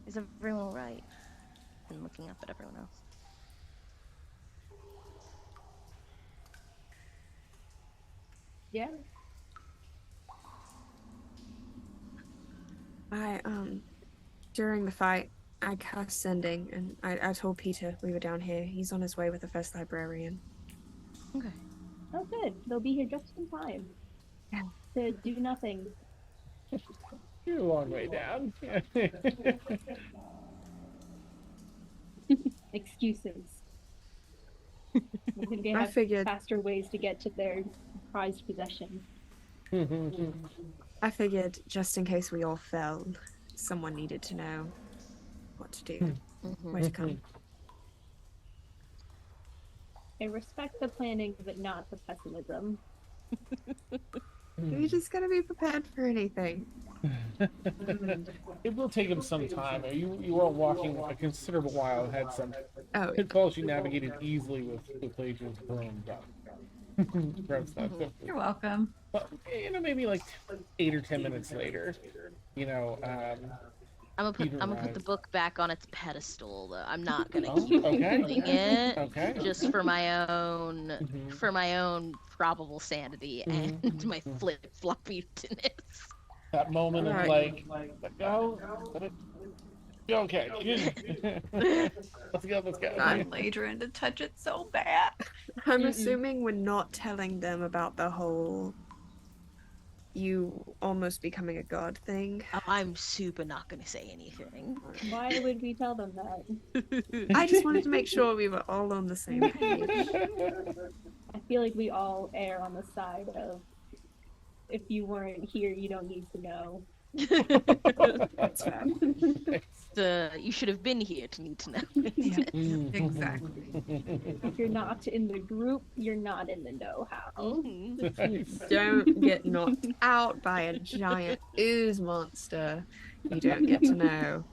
Is everyone all right? And looking up at everyone else. Yeah. During the fight, I cast Sending, and I told Peter we were down here. He's on his way with the first librarian. Okay. Oh, good. They'll be here just in time. Yeah. To do nothing. You're a long way down. Excuses. They I have figured- faster ways to get to their prized possession. I figured just in case we all fell, someone needed to know what to do, where to come. I respect the planning, but not the pessimism. You just gotta be prepared for anything. It will take him some time. You are walking a considerable while. Had some Oh, pitfalls you navigated easily with Ladrin's broom, but perhaps not so. You're welcome. But, maybe like 8 or 10 minutes later, I'm Peter gonna put the arrives. book back on its pedestal, though. I'm not gonna Oh, keep okay. doing it. Okay. Just for my own Mhm. probable sanity and my flip-floppiness. That moment of Right. like, oh, okay. Let's go. I'm Ladrin to touch it so bad. I'm assuming we're not telling them about the whole you almost becoming a god thing. I'm super not gonna say anything. Why would we tell them that? I just wanted to make sure we were all on the same page. I feel like we all err on the side of if you weren't here, you don't need to know. That's fair. You should have been here to need to know. Exactly. If you're not in the group, you're not in the know-how. Mhm. Don't get knocked out by a giant ooze monster. You don't get to know.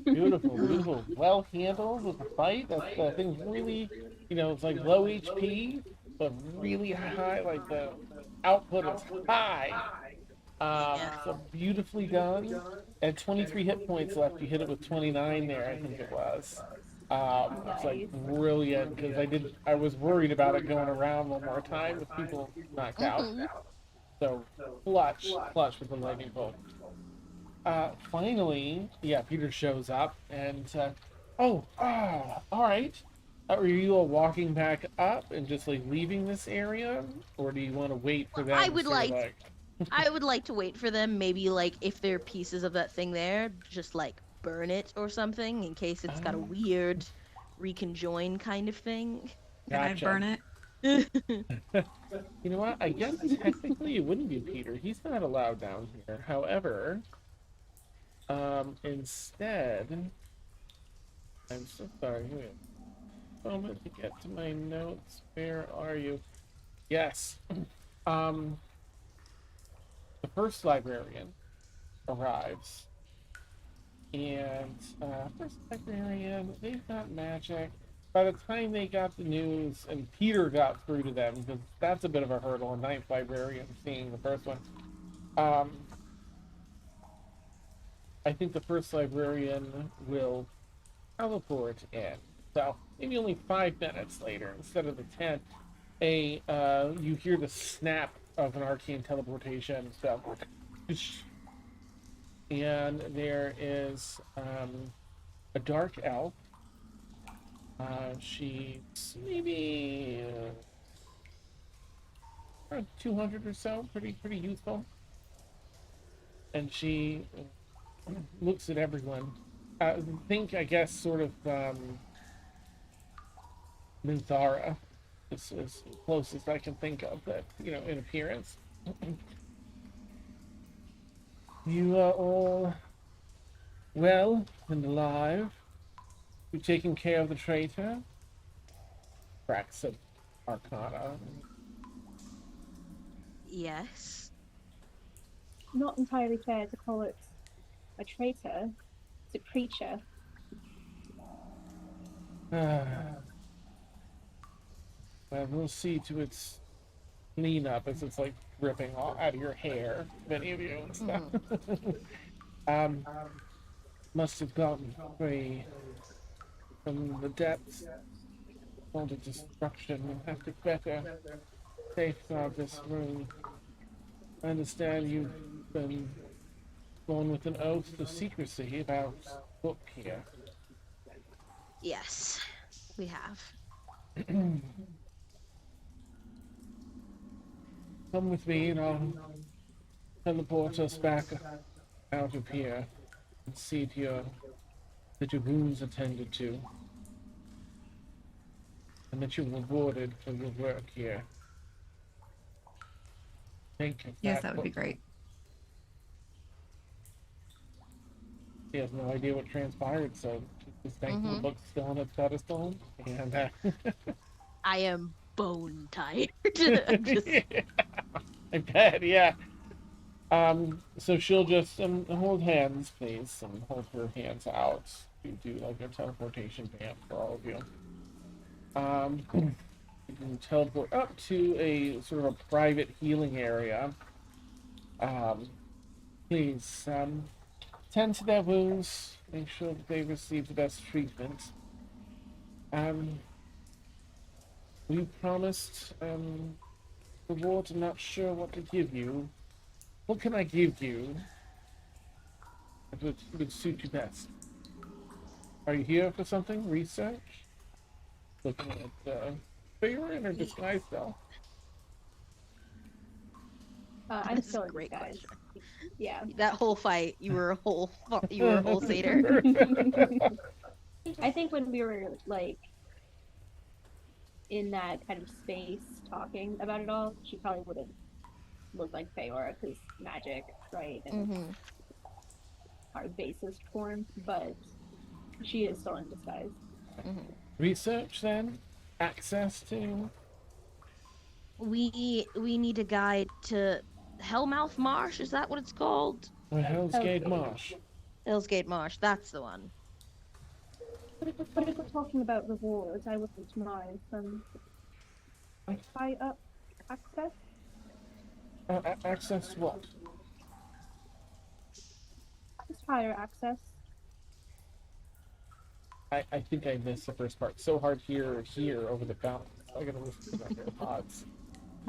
Beautiful. Well handled with the fight. That thing's really, it's like low HP, but really high. Like the output is high. So beautifully done. At 23 hit points left, you hit it with 29 there, I think it was. It's like brilliant because I was worried about it going around one more time with people knocked out. So clutch with the lightning bolt. Finally, Peter shows up and all right. Are you all walking back up and just like leaving this area, or do you want to wait for them? I would to, I would like to wait for them. Maybe like if there are pieces of that thing there, just like burn it or something in case it's got a weird reconjoin kind of thing. Can I Gotcha. burn it? You know what? I guess technically it wouldn't be Peter. He's not allowed down here. However, instead, I'm so sorry. Give me a moment to get to my notes. Where are you? Yes. The first librarian arrives, and first librarian, they've got magic. By the time they got the news and Peter got through to them, because that's a bit of a hurdle, a ninth librarian seeing the first one. I think the first librarian will teleport in. So maybe only 5 minutes later, instead of the 10, you hear the snap of an arcane teleportation. So, and there is a dark elf. She's maybe around 200 or so, pretty youthful, and she looks at everyone. I guess, sort of Minthara is as close as I can think of that, in appearance. You are all well and alive. You've taken care of the traitor? Cracks of Arcana. Yes. Not entirely fair to call it a traitor. It's a creature. Well, we'll see to its cleanup as it's like dripping out of your hair, many of you and stuff. Must have gotten free from the depths. All the destruction. We'll have to better safeguard this room. I understand you've been sworn with an oath of secrecy about book here. Yes, we have. Come with me and I'll teleport us back out of here and see that your wounds attended to. And that you're rewarded for your work here. Think of Yes, that would be great. He has no idea what transpired, so just thankful the book's still on its pedestal. And I am bone tired. I'm just... I bet, yeah. So she'll just hold hands, please, and hold her hands out to do like a teleportation band for all of you. You can teleport up to a sort of a private healing area. Please tend to their wounds, make sure that they receive the best treatment. We promised reward. I'm not sure what to give you. What can I give you that would suit you best? Are you here for something? Research? Looking at figure in or disguise though? I'm That's still a in great disguise. question. Yeah. That whole fight, you were a whole satyr. I think when we were like in that kind of space talking about it all, she probably wouldn't look like Feora because magic, right? And our basest form, but she is still in disguise. Research then? Access to? We need a guide to Hellmouth Marsh. Is that what it's called? Or Hell's Gate Okay. Marsh? Hellsgate Marsh. That's the one. But if we're talking about rewards, I wouldn't mind some high up access. Access to what? Just higher access. I think I missed the first part. So hard here over the fountain. I gotta listen to my AirPods.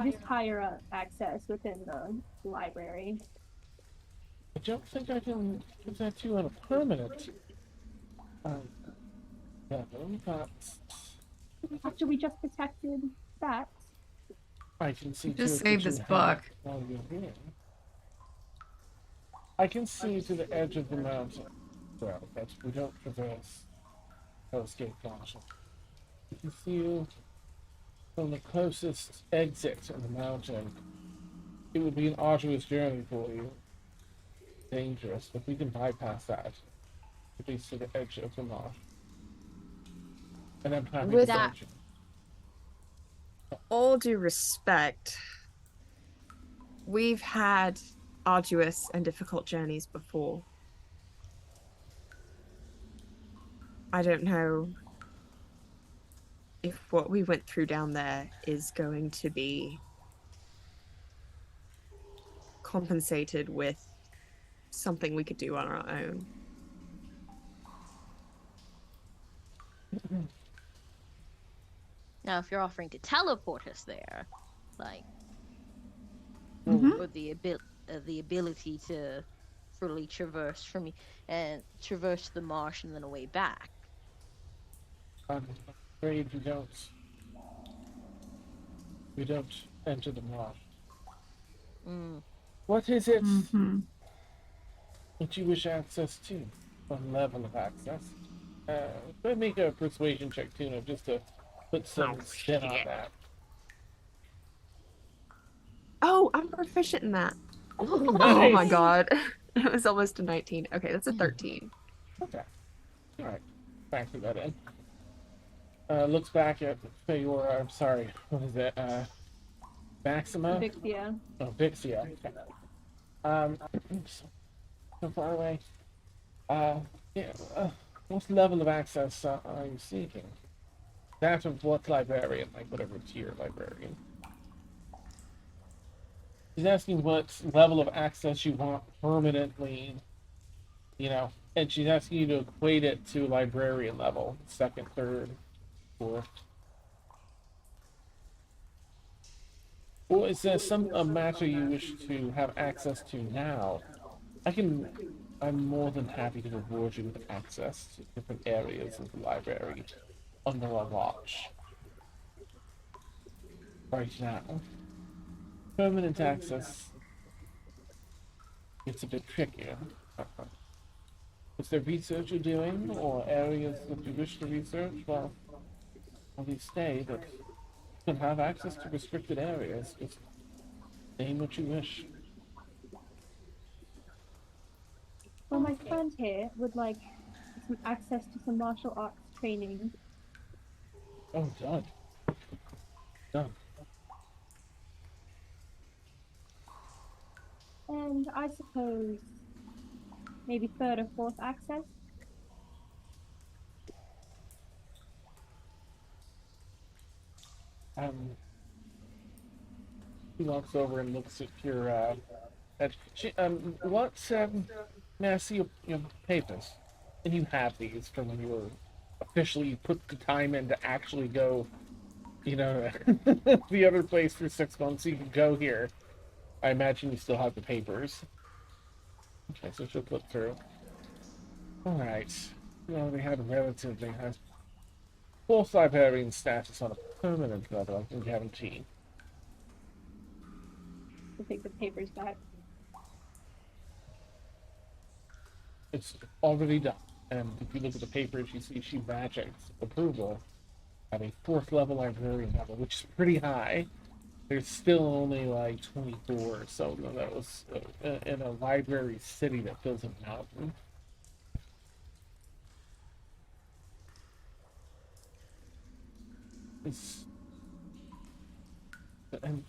Just higher up access within the library. I don't think I can give that to you on a permanent level, but After we just protected that. I can see Just to it save that you this have book. while you're here. I can see to the edge of the mountain. well, but we don't traverse Hellscape Marshal. We can see you from the closest exit in the mountain. It would be an arduous journey for you. Dangerous, but we can bypass that. At least to the edge of the marsh. And I'm happy With to that- send you. all due respect, we've had arduous and difficult journeys before. I don't know if what we went through down there is going to be compensated with something we could do on our own. Now, if you're offering to teleport us there, like, Mhm. or the ability to fully traverse from and traverse the marsh and then away back. I'm afraid we don't enter the marsh. Mm. What is it Mhm. that you wish access to? What level of access? Go make a persuasion check, Tuna, just to put some spin on that. Oh, I'm proficient in that. Ooh, Oh my nice. god. It was almost a 19. Okay, that's a 13. Okay. Alright. Factor that in. Looks back at Feora, I'm sorry, what is it? Maxima? Vixia. Oh, Vixia. Okay. So far away. Yeah, what level of access are you seeking? That of what librarian? Like whatever tier librarian. She's asking what level of access you want permanently, and she's asking you to equate it to librarian level, second, third, fourth. Or is there a matter you wish to have access to now? I'm more than happy to reward you with access to different areas of the library under our watch. Right now, permanent access, it's a bit trickier. Is there research you're doing, or areas that you wish to research? Well, we say that you can have access to restricted areas. Just name what you wish. Well, my friend here would like some access to some martial arts training. Oh, done. Done. And I suppose maybe third or fourth access. Um, he walks over and looks at your what may I see your papers? And you have these from when you were officially put the time in to actually go, the other place for 6 months. So you can go here. I imagine you still have the papers. Okay, so she'll flip through. All right. Well, they had a relatively high fourth librarian status on a permanent level. I can guarantee. To take the papers back. It's already done. And if you look at the papers, you see she magics approval at a fourth level librarian level, which is pretty high. There's still only like 24 or so that was in a library city that fills a mountain. It's, and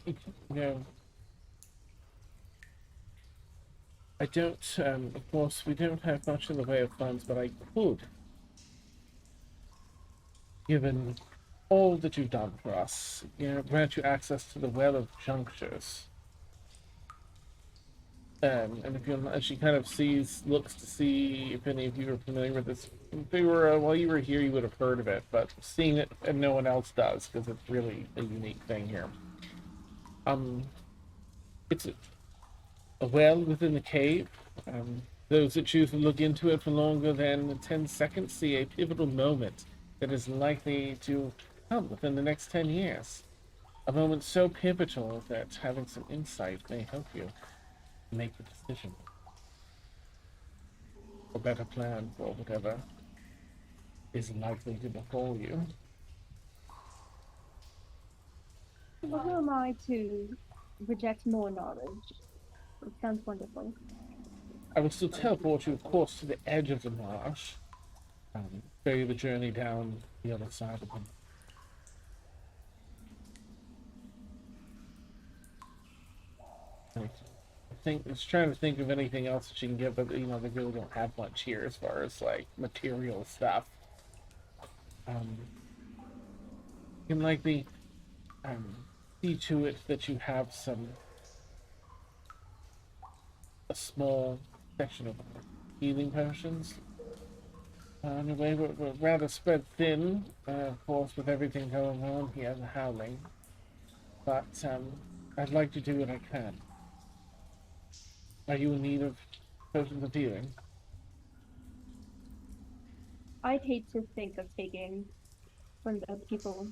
I don't, of course, we don't have much in the way of funds, but I could, given all that you've done for us, grant you access to the Well of Junctures. And if she kind of looks to see if any of you are familiar with this. If they were, while you were here, you would have heard of it, but seeing it and no one else does, because it's really a unique thing here. It's a well within the cave. Those that choose to look into it for longer than 10 seconds see a pivotal moment that is likely to come within the next 10 years. A moment so pivotal that having some insight may help you make the decision. a better plan for whatever is likely to befall you. Well, who am I to reject more knowledge? It sounds wonderful. I will still teleport you, of course, to the edge of the marsh. Show you the journey down the other side of them. I think it's trying to think of anything else that you can get, but you know, they really don't have much here as far as like material stuff. You can likely see to it that you have a small section of healing potions. In a way, we're rather spread thin, of course, with everything going on here, the howling. But I'd like to do what I can. Are you in need of potions of healing? I'd hate to think of taking from the people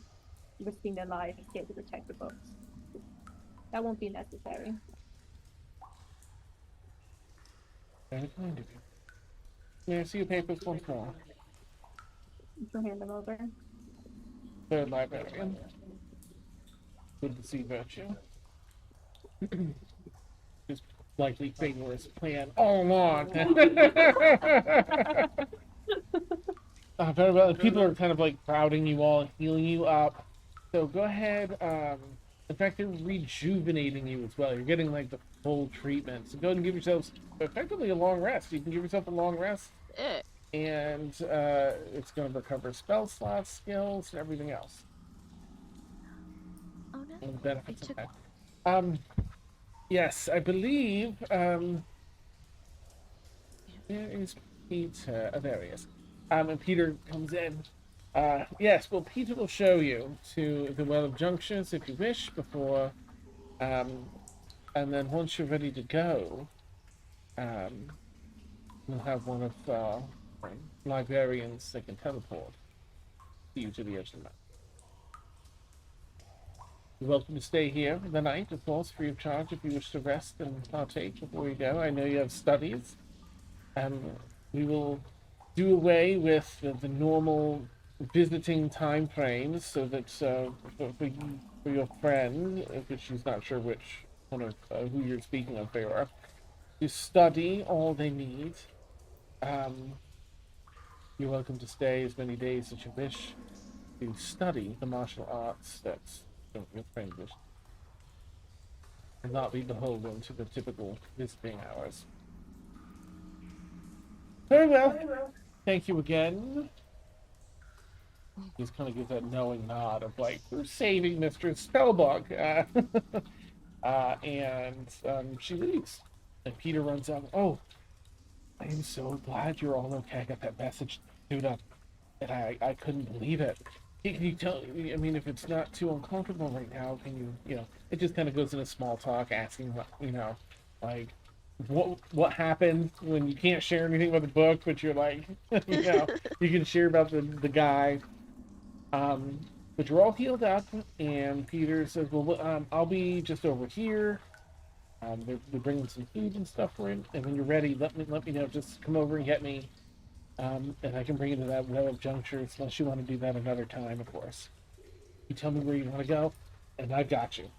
risking their lives here to protect the books. That won't be necessary. Very kind of you. May I see your papers once more? She'll hand them over. Third librarian. Good to see virtue. Just likely Fate's plan all along. Very well. People are kind of like crowding you all and healing you up. So go ahead. In fact, they're rejuvenating you as well. You're getting like the full treatment. So go ahead and give yourselves effectively a long rest. You can give yourself a long rest, and it's going to recover spell slots, skills, and everything else. Oh no. And the benefits of that. Yes, I believe. Where is Peter? Oh, there he is. And Peter comes in. Yes, well, Peter will show you to the Well of Junctions if you wish before, and then once you're ready to go, we'll have one of the librarians that can teleport you to the edge of the map. You're welcome to stay here for the night, of course, free of charge if you wish to rest and partake before you go. I know you have studies, and we will do away with the normal visiting time frames so that for your friend, because she's not sure which one of who you're speaking of, they are, to study all they need. You're welcome to stay as many days as you wish to study the martial arts that your friend wishes, and not be beholden to the typical visiting hours. Very well. Thank you again. Just kind of gives that knowing nod of like, we're saving Mr. Spellbook. And she leaves. And Peter runs out. Oh, I am so glad you're all okay. I got that message, dude, and I couldn't believe it. Can you tell me, I mean, if it's not too uncomfortable right now, can you, it just kind of goes into small talk, asking what, like, what happened when you can't share anything about the book, but you're like, you can share about the guy. But you're all healed up, and Peter says, well, I'll be just over here. They're bringing some food and stuff for him, and when you're ready, let me know. Just come over and get me, and I can bring you to that Well of Junctures, unless you want to do that another time, of course. You tell me where you want to go, and I've got you.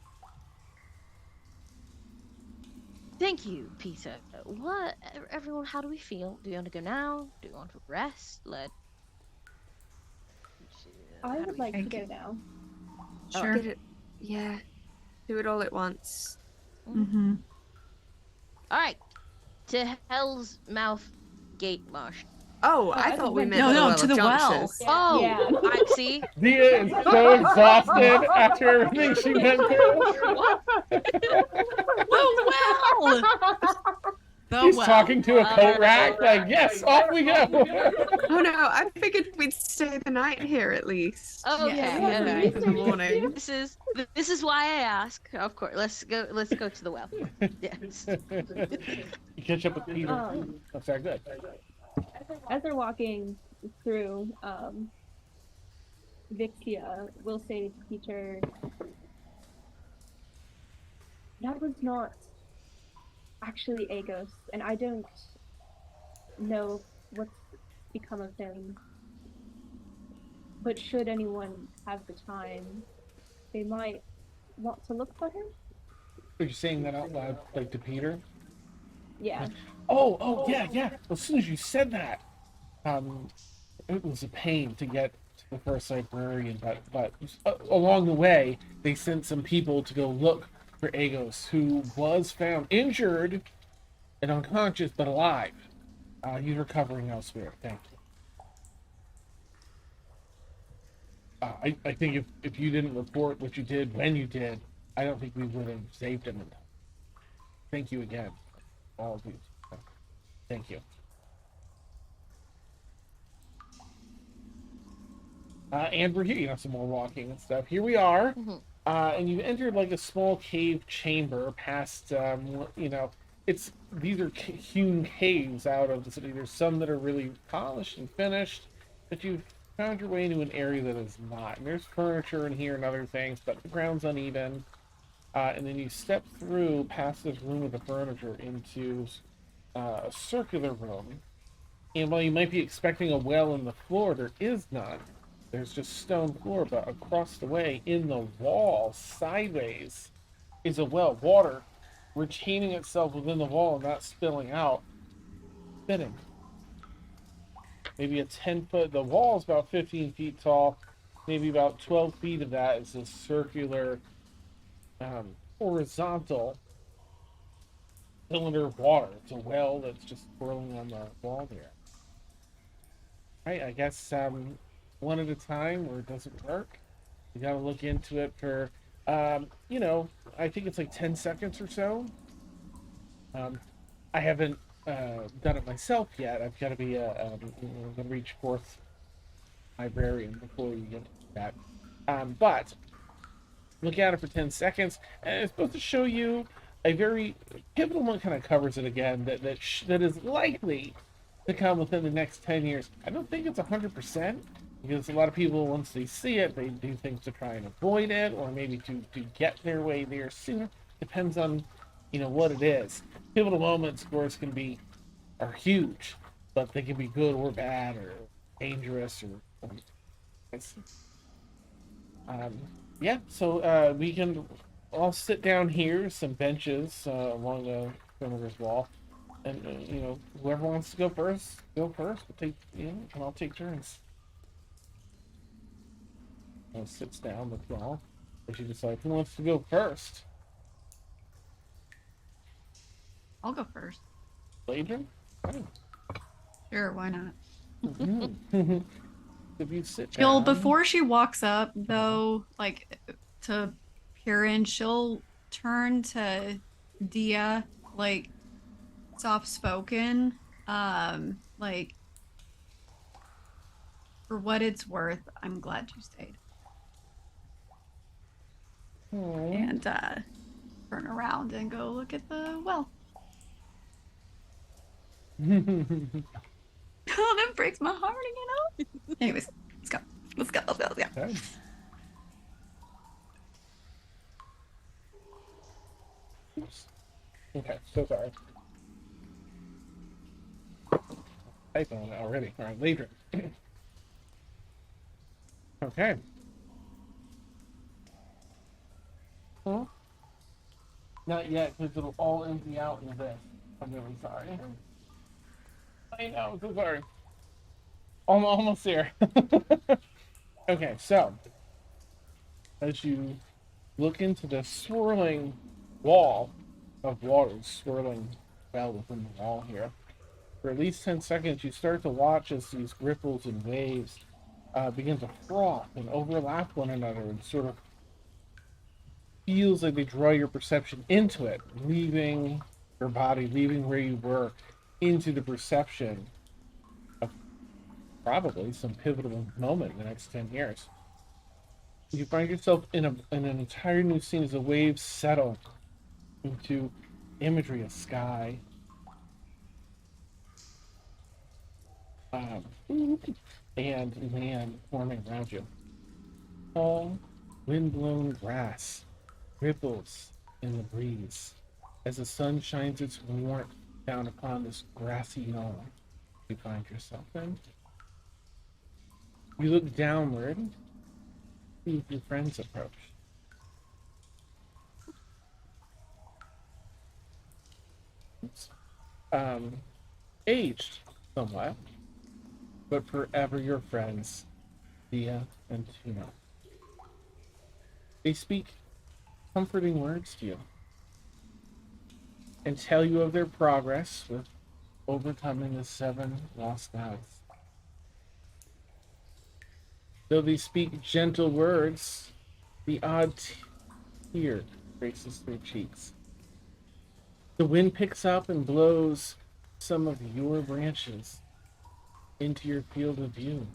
Thank you, Peter. What, everyone, how do we feel? Do you want to go now? Do you want to rest? I would like to go now. Sure. Get it. Yeah. Do it all at once. Mm-hmm. All right. To Hell's Mouth Gate Marsh. Oh, I I thought we meant No, the no, well to of the well. Junctions. Oh, Yeah. I see. Dia is so exhausted after everything she went through. The well. He's talking to a coat rack, like, yes, off we go. Oh no, I figured we'd stay the night here at least. Oh, Yeah, yeah. yeah, In the morning. This is why I ask. Of course. Let's go to the well. Yes. You catch up with Peter. That's very good. As they're walking through, Vixia will say to Peter, that was not actually a ghost, and I don't know what's become of him. But should anyone have the time, they might want to look for him. Are you saying that out loud, like to Peter? Yeah. Oh, yeah. As soon as you said that, it was a pain to get to the first librarian, but along the way, they sent some people to go look for Agos, who was found injured and unconscious, but alive. He's recovering elsewhere. Thank you. I think if you didn't report what you did when you did, I don't think we would have saved him. Thank you again, all of you. Thank you. And we're here, some more walking and stuff. Here we are, and you've entered like a small cave chamber past, these are hewn caves out of the city. There's some that are really polished and finished, but you've found your way into an area that is not. And there's furniture in here and other things, but the ground's uneven. And then you step through past this room with the furniture into a circular room. And while you might be expecting a well in the floor, there is none. There's just stone floor, but across the way, in the wall, sideways, is a well. Water retaining itself within the wall and not spilling out. Fitting. Maybe a 10-foot, the wall is about 15 feet tall. Maybe about 12 feet of that is a circular, horizontal cylinder of water. It's a well that's just swirling on the wall there. Right, I guess one at a time, or it doesn't work. You gotta look into it for, I think it's like 10 seconds or so. I haven't done it myself yet. I've got to be I'm gonna reach fourth librarian before you get to that. But look at it for 10 seconds, and it's supposed to show you a very pivotal one. Kind of covers it again. That is likely to come within the next 10 years. I don't think it's 100%, because a lot of people, once they see it, they do things to try and avoid it, or maybe to get their way there sooner. Depends on, what it is. Pivotal moments, of course, are huge, but they can be good or bad or dangerous or yeah. So we can all sit down here, some benches along the perimeter's wall. And whoever wants to go first, go first. We'll take, and I'll take turns. And sits down with y'all. She decides who wants to go first. I'll go first. Adrian? Sure, why not? If you sit She'll, down. before she walks up, though, like to peer in, she'll turn to Dia, like soft spoken, like, for what it's worth, I'm glad you stayed. And turn around and go look at the well. Oh, that breaks my heart, Anyways, let's go. Let's go. Okay. Oops. Okay, so sorry. Type on it already. All right, later. Okay. Huh? Not yet, because it'll all empty out in this. I'm really sorry. I know, so sorry. Almost there. Okay, so as you look into the swirling wall of water, swirling well within the wall here, for at least 10 seconds, you start to watch as these ripples and waves begin to froth and overlap one another, and sort of feels like they draw your perception into it, leaving your body, leaving where you were, into the perception of probably some pivotal moment in the next 10 years. You find yourself in an entire new scene as the waves settle into imagery of sky, and land forming around you. All wind-blown grass ripples in the breeze as the sun shines its warmth down upon this grassy knoll. you find yourself in. You look downward, see if your friends approach. Oops. Aged somewhat, but forever your friends, Dia and Tuna. They speak comforting words to you and tell you of their progress with overcoming the 7 lost gods. Though they speak gentle words, the odd tear races their cheeks. The wind picks up and blows some of your branches into your field of view.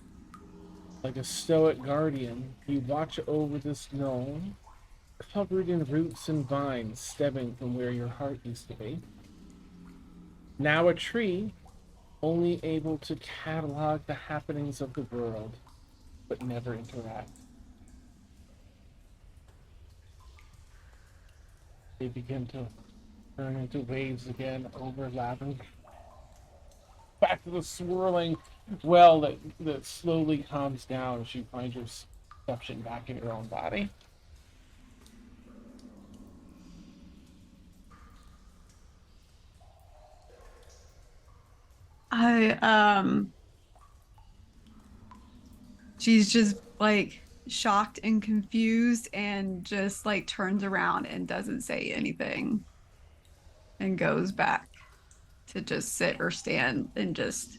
Like a stoic guardian, you watch over this gnome, covered in roots and vines stemming from where your heart used to be. Now a tree, only able to catalog the happenings of the world, but never interact. They begin to turn into waves again, overlapping. Back to the swirling well that slowly calms down as you find your perception back in your own body. She's just like shocked and confused and just like turns around and doesn't say anything and goes back to just sit or stand and just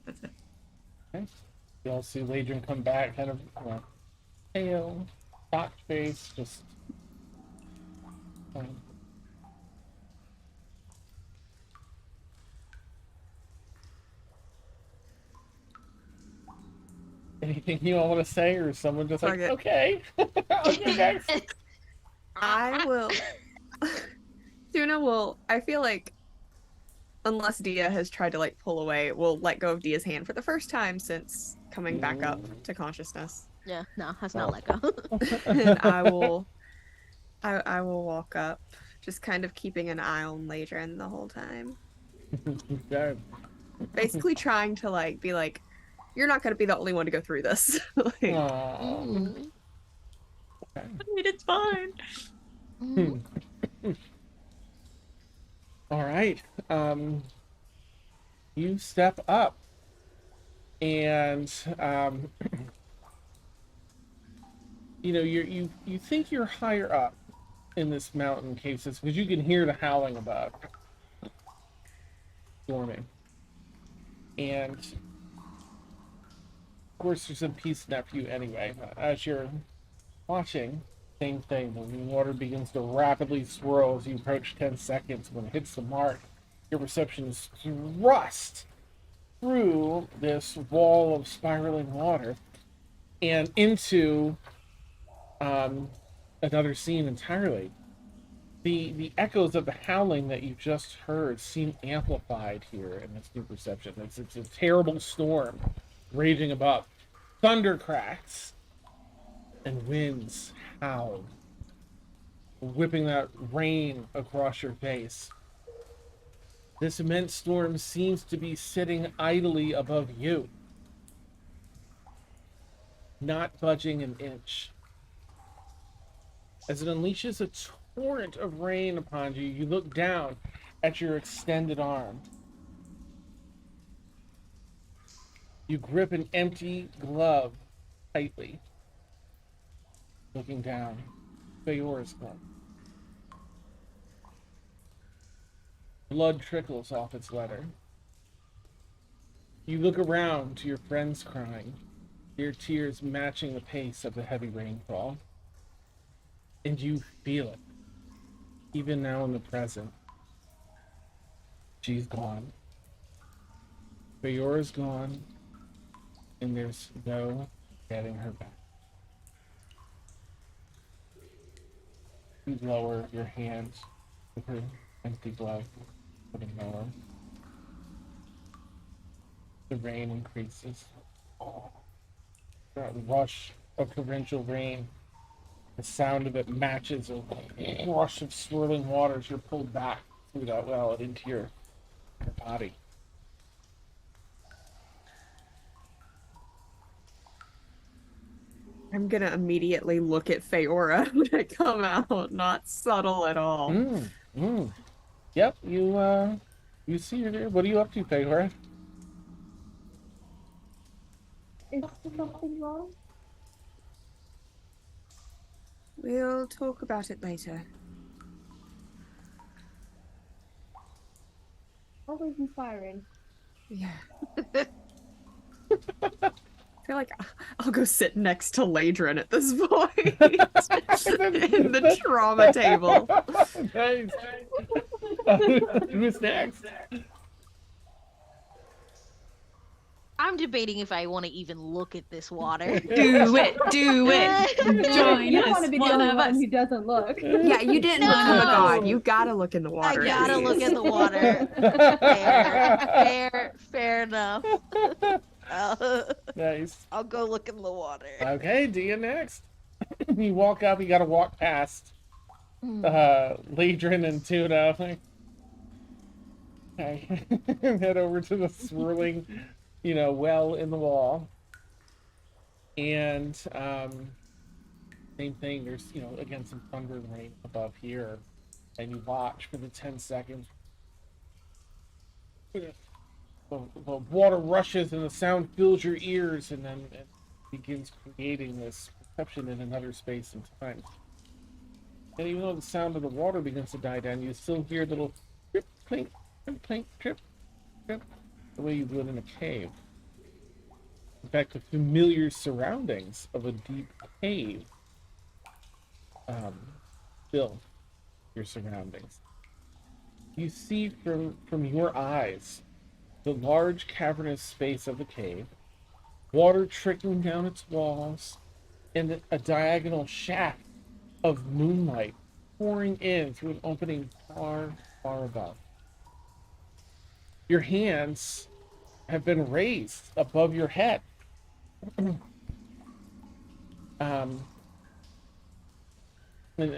that's it. Okay. You all see Ladrin come back, kind of pale, shocked face, just anything you all want to say, or is someone just like, okay, okay, next. I will. Tuna will. I feel like, unless Dia has tried to like pull away, we'll let go of Dia's hand for the first time since coming back up to consciousness. Yeah, no, has not let go. And I will walk up, just kind of keeping an eye on Ladrin the whole time. Okay. Basically trying to like be like, you're not gonna be the only one to go through this. Like, Okay. I mean, it's fine. All right. You step up, and you think you're higher up in this mountain cave system because you can hear the howling above, storming, and of course there's some peace in that for you anyway. As you're watching, same thing. The water begins to rapidly swirl as you approach 10 seconds. When it hits the mark, your perception is thrust through this wall of spiraling water and into another scene entirely. The echoes of the howling that you just heard seem amplified here in this new perception. It's a terrible storm raging above. Thunder cracks and winds howl, whipping that rain across your face. This immense storm seems to be sitting idly above you, not budging an inch. As it unleashes a torrent of rain upon you, you look down at your extended arm. You grip an empty glove tightly, looking down. Fayora's glove. Blood trickles off its letter. You look around to your friends crying, their tears matching the pace of the heavy rainfall. And you feel it, even now in the present. She's gone. Fayora's gone, and there's no getting her back. You lower your hands with her empty glove, putting lower. The rain increases. That rush of torrential rain, the sound of it matches a rush of swirling waters. You're pulled back through that well and into your body. I'm gonna immediately look at Feora when I come out. Not subtle at all. Yep, you see her there. What are you up to, Feora? Is something wrong? We'll talk about it later. Always inspiring. Yeah. I feel like I'll go sit next to Ladrin at this point in the trauma table. Nice. Who's next? I'm debating if I want to even look at this water. Do it. Do it. Join You us. don't want to be the One only of one us. who doesn't look. Yeah, you didn't become a No. god. You gotta look in the I water. at gotta look least. at the water. Fair enough. Nice. I'll go look in the water. Okay, Dia next. You walk up, you gotta walk past Ladrin and Tuna. Okay. Head over to the swirling, well in the wall. And same thing, there's, again, some thunder and rain above here. And you watch for the 10 seconds. The water rushes and the sound fills your ears, and then it begins creating this perception in another space and time. And even though the sound of the water begins to die down, you still hear little drip, clink, drip, clink, drip, drip, the way you would in a cave. In fact, the familiar surroundings of a deep cave fill your surroundings. You see from your eyes the large cavernous space of the cave, water trickling down its walls, and a diagonal shaft of moonlight pouring in through an opening far, far above. Your hands have been raised above your head. And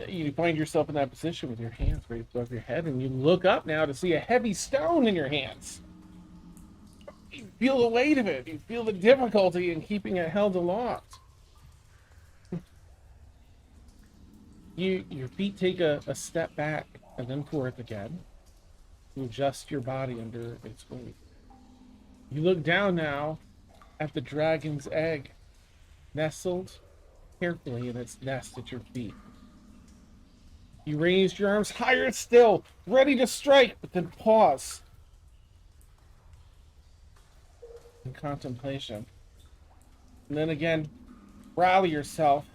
you find yourself in that position with your hands raised above your head, and you look up now to see a heavy stone in your hands. You feel the weight of it. You feel the difficulty in keeping it held aloft. Your feet take a step back and then forth again to adjust your body under its weight. You look down now at the dragon's egg, nestled carefully in its nest at your feet. You raised your arms higher still, ready to strike, but then pause in contemplation. And then again, rally yourself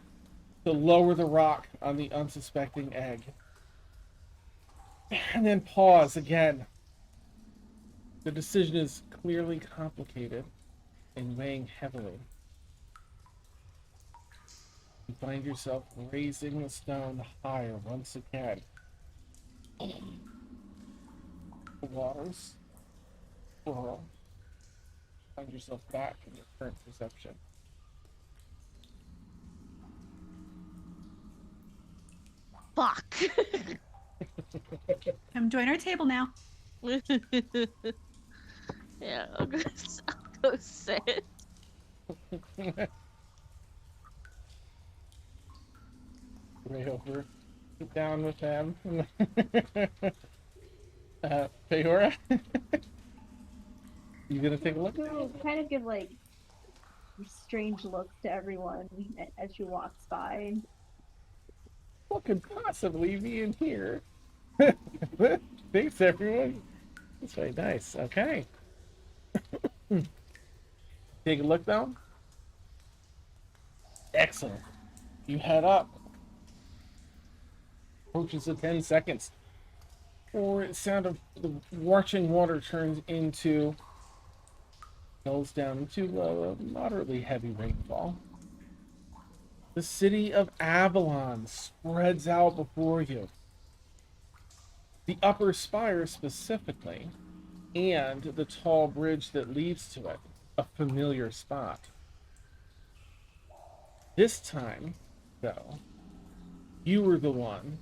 to lower the rock on the unsuspecting egg. And then pause again. The decision is clearly complicated and weighing heavily. You find yourself raising the stone higher once again. The waters swirl. Find yourself back in your current perception. Fuck. Come join our table now. Yeah, I'll go sit. Way over. Sit down with them. Feora? You gonna take a look? Kind of give like strange looks to everyone as she walks by. What could possibly be in here? Thanks, everyone. That's very nice. Okay. Take a look, though. Excellent. You head up. Approaches the 10 seconds. Or the sound of the rushing water turns into, goes down into a moderately heavy rainfall. The city of Avalon spreads out before you. The upper spire specifically, and the tall bridge that leads to it, a familiar spot. This time, though, you were the one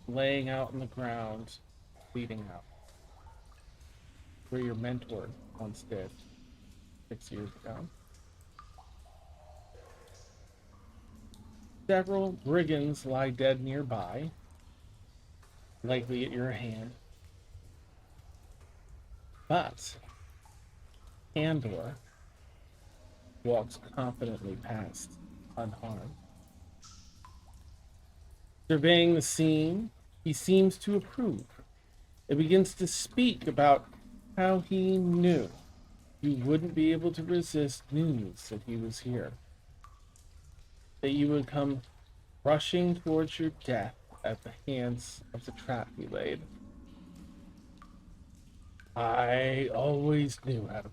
laying out on the ground, bleeding out, where your mentor once did 6 years ago. Several brigands lie dead nearby, likely at your hand. But Andor walks confidently past, unharmed. Surveying the scene, he seems to approve. It begins to speak about how he knew you wouldn't be able to resist news that he was here. That you would come rushing towards your death at the hands of the trap he laid. I always knew how to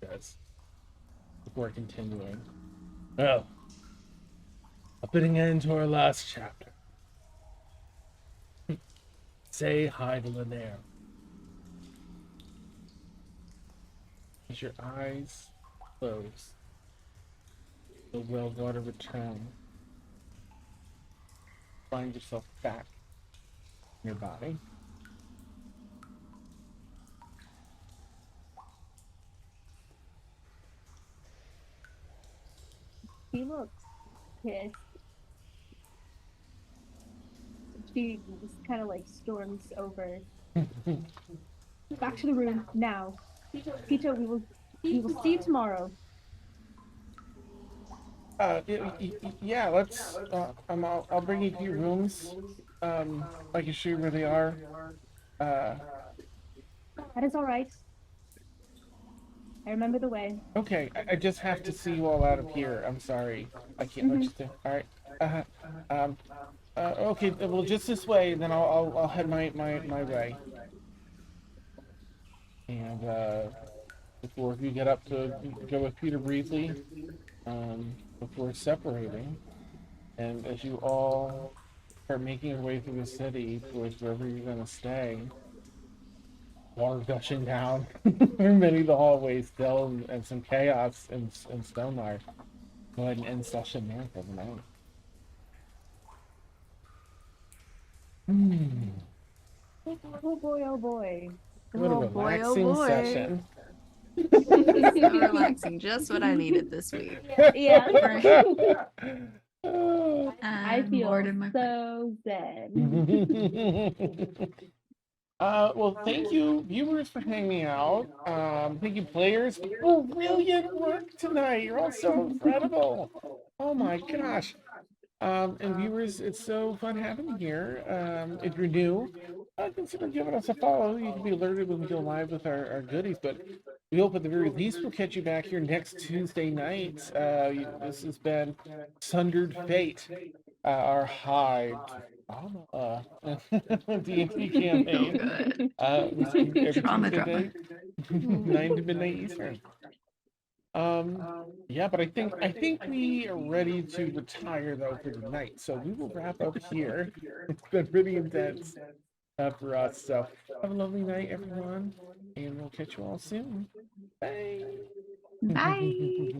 do this. Before continuing. Well, a putting end to our last chapter. Say hi to Linaire. As your eyes close, the well-water return. Find yourself back in your body. She looks pissed. She just kind of like storms over. Back to the room now. Peter, we will see you tomorrow. Yeah, let's. I'll bring you to your rooms. I can show you where they are. That is all right. I remember the way. Okay, I just have to see you all out of here. I'm sorry. I can't let you stay. All right. Okay. Well, just this way, then I'll head my way. And before you get up to go with Peter briefly, before separating, and as you all start making your way through the city towards wherever you're gonna stay, water gushing down through many of the hallways still, and some chaos in Stonemar. Go ahead and end session there for the night. Oh boy, oh boy. What a Oh boy, oh relaxing boy. session. So relaxing, just what I needed this week. Yeah. I I'm feel bored in my so zen. Well, thank you, viewers, for hanging out. Thank you, players. Brilliant work tonight. You're all so incredible. Oh my gosh. And viewers, it's so fun having you here. If you're new, consider giving us a follow. You can be alerted when we go live with our goodies. But we hope at the very least we'll catch you back here next Tuesday night. This has been Sundered Fate, our high D&D campaign. We stream every Drama, Tuesday drama. night, 9 to midnight Eastern. Yeah, but I think we are ready to retire though for tonight. So we will wrap up here. It's been pretty intense for us. So have a lovely night, everyone, and we'll catch you all soon. Bye. Bye.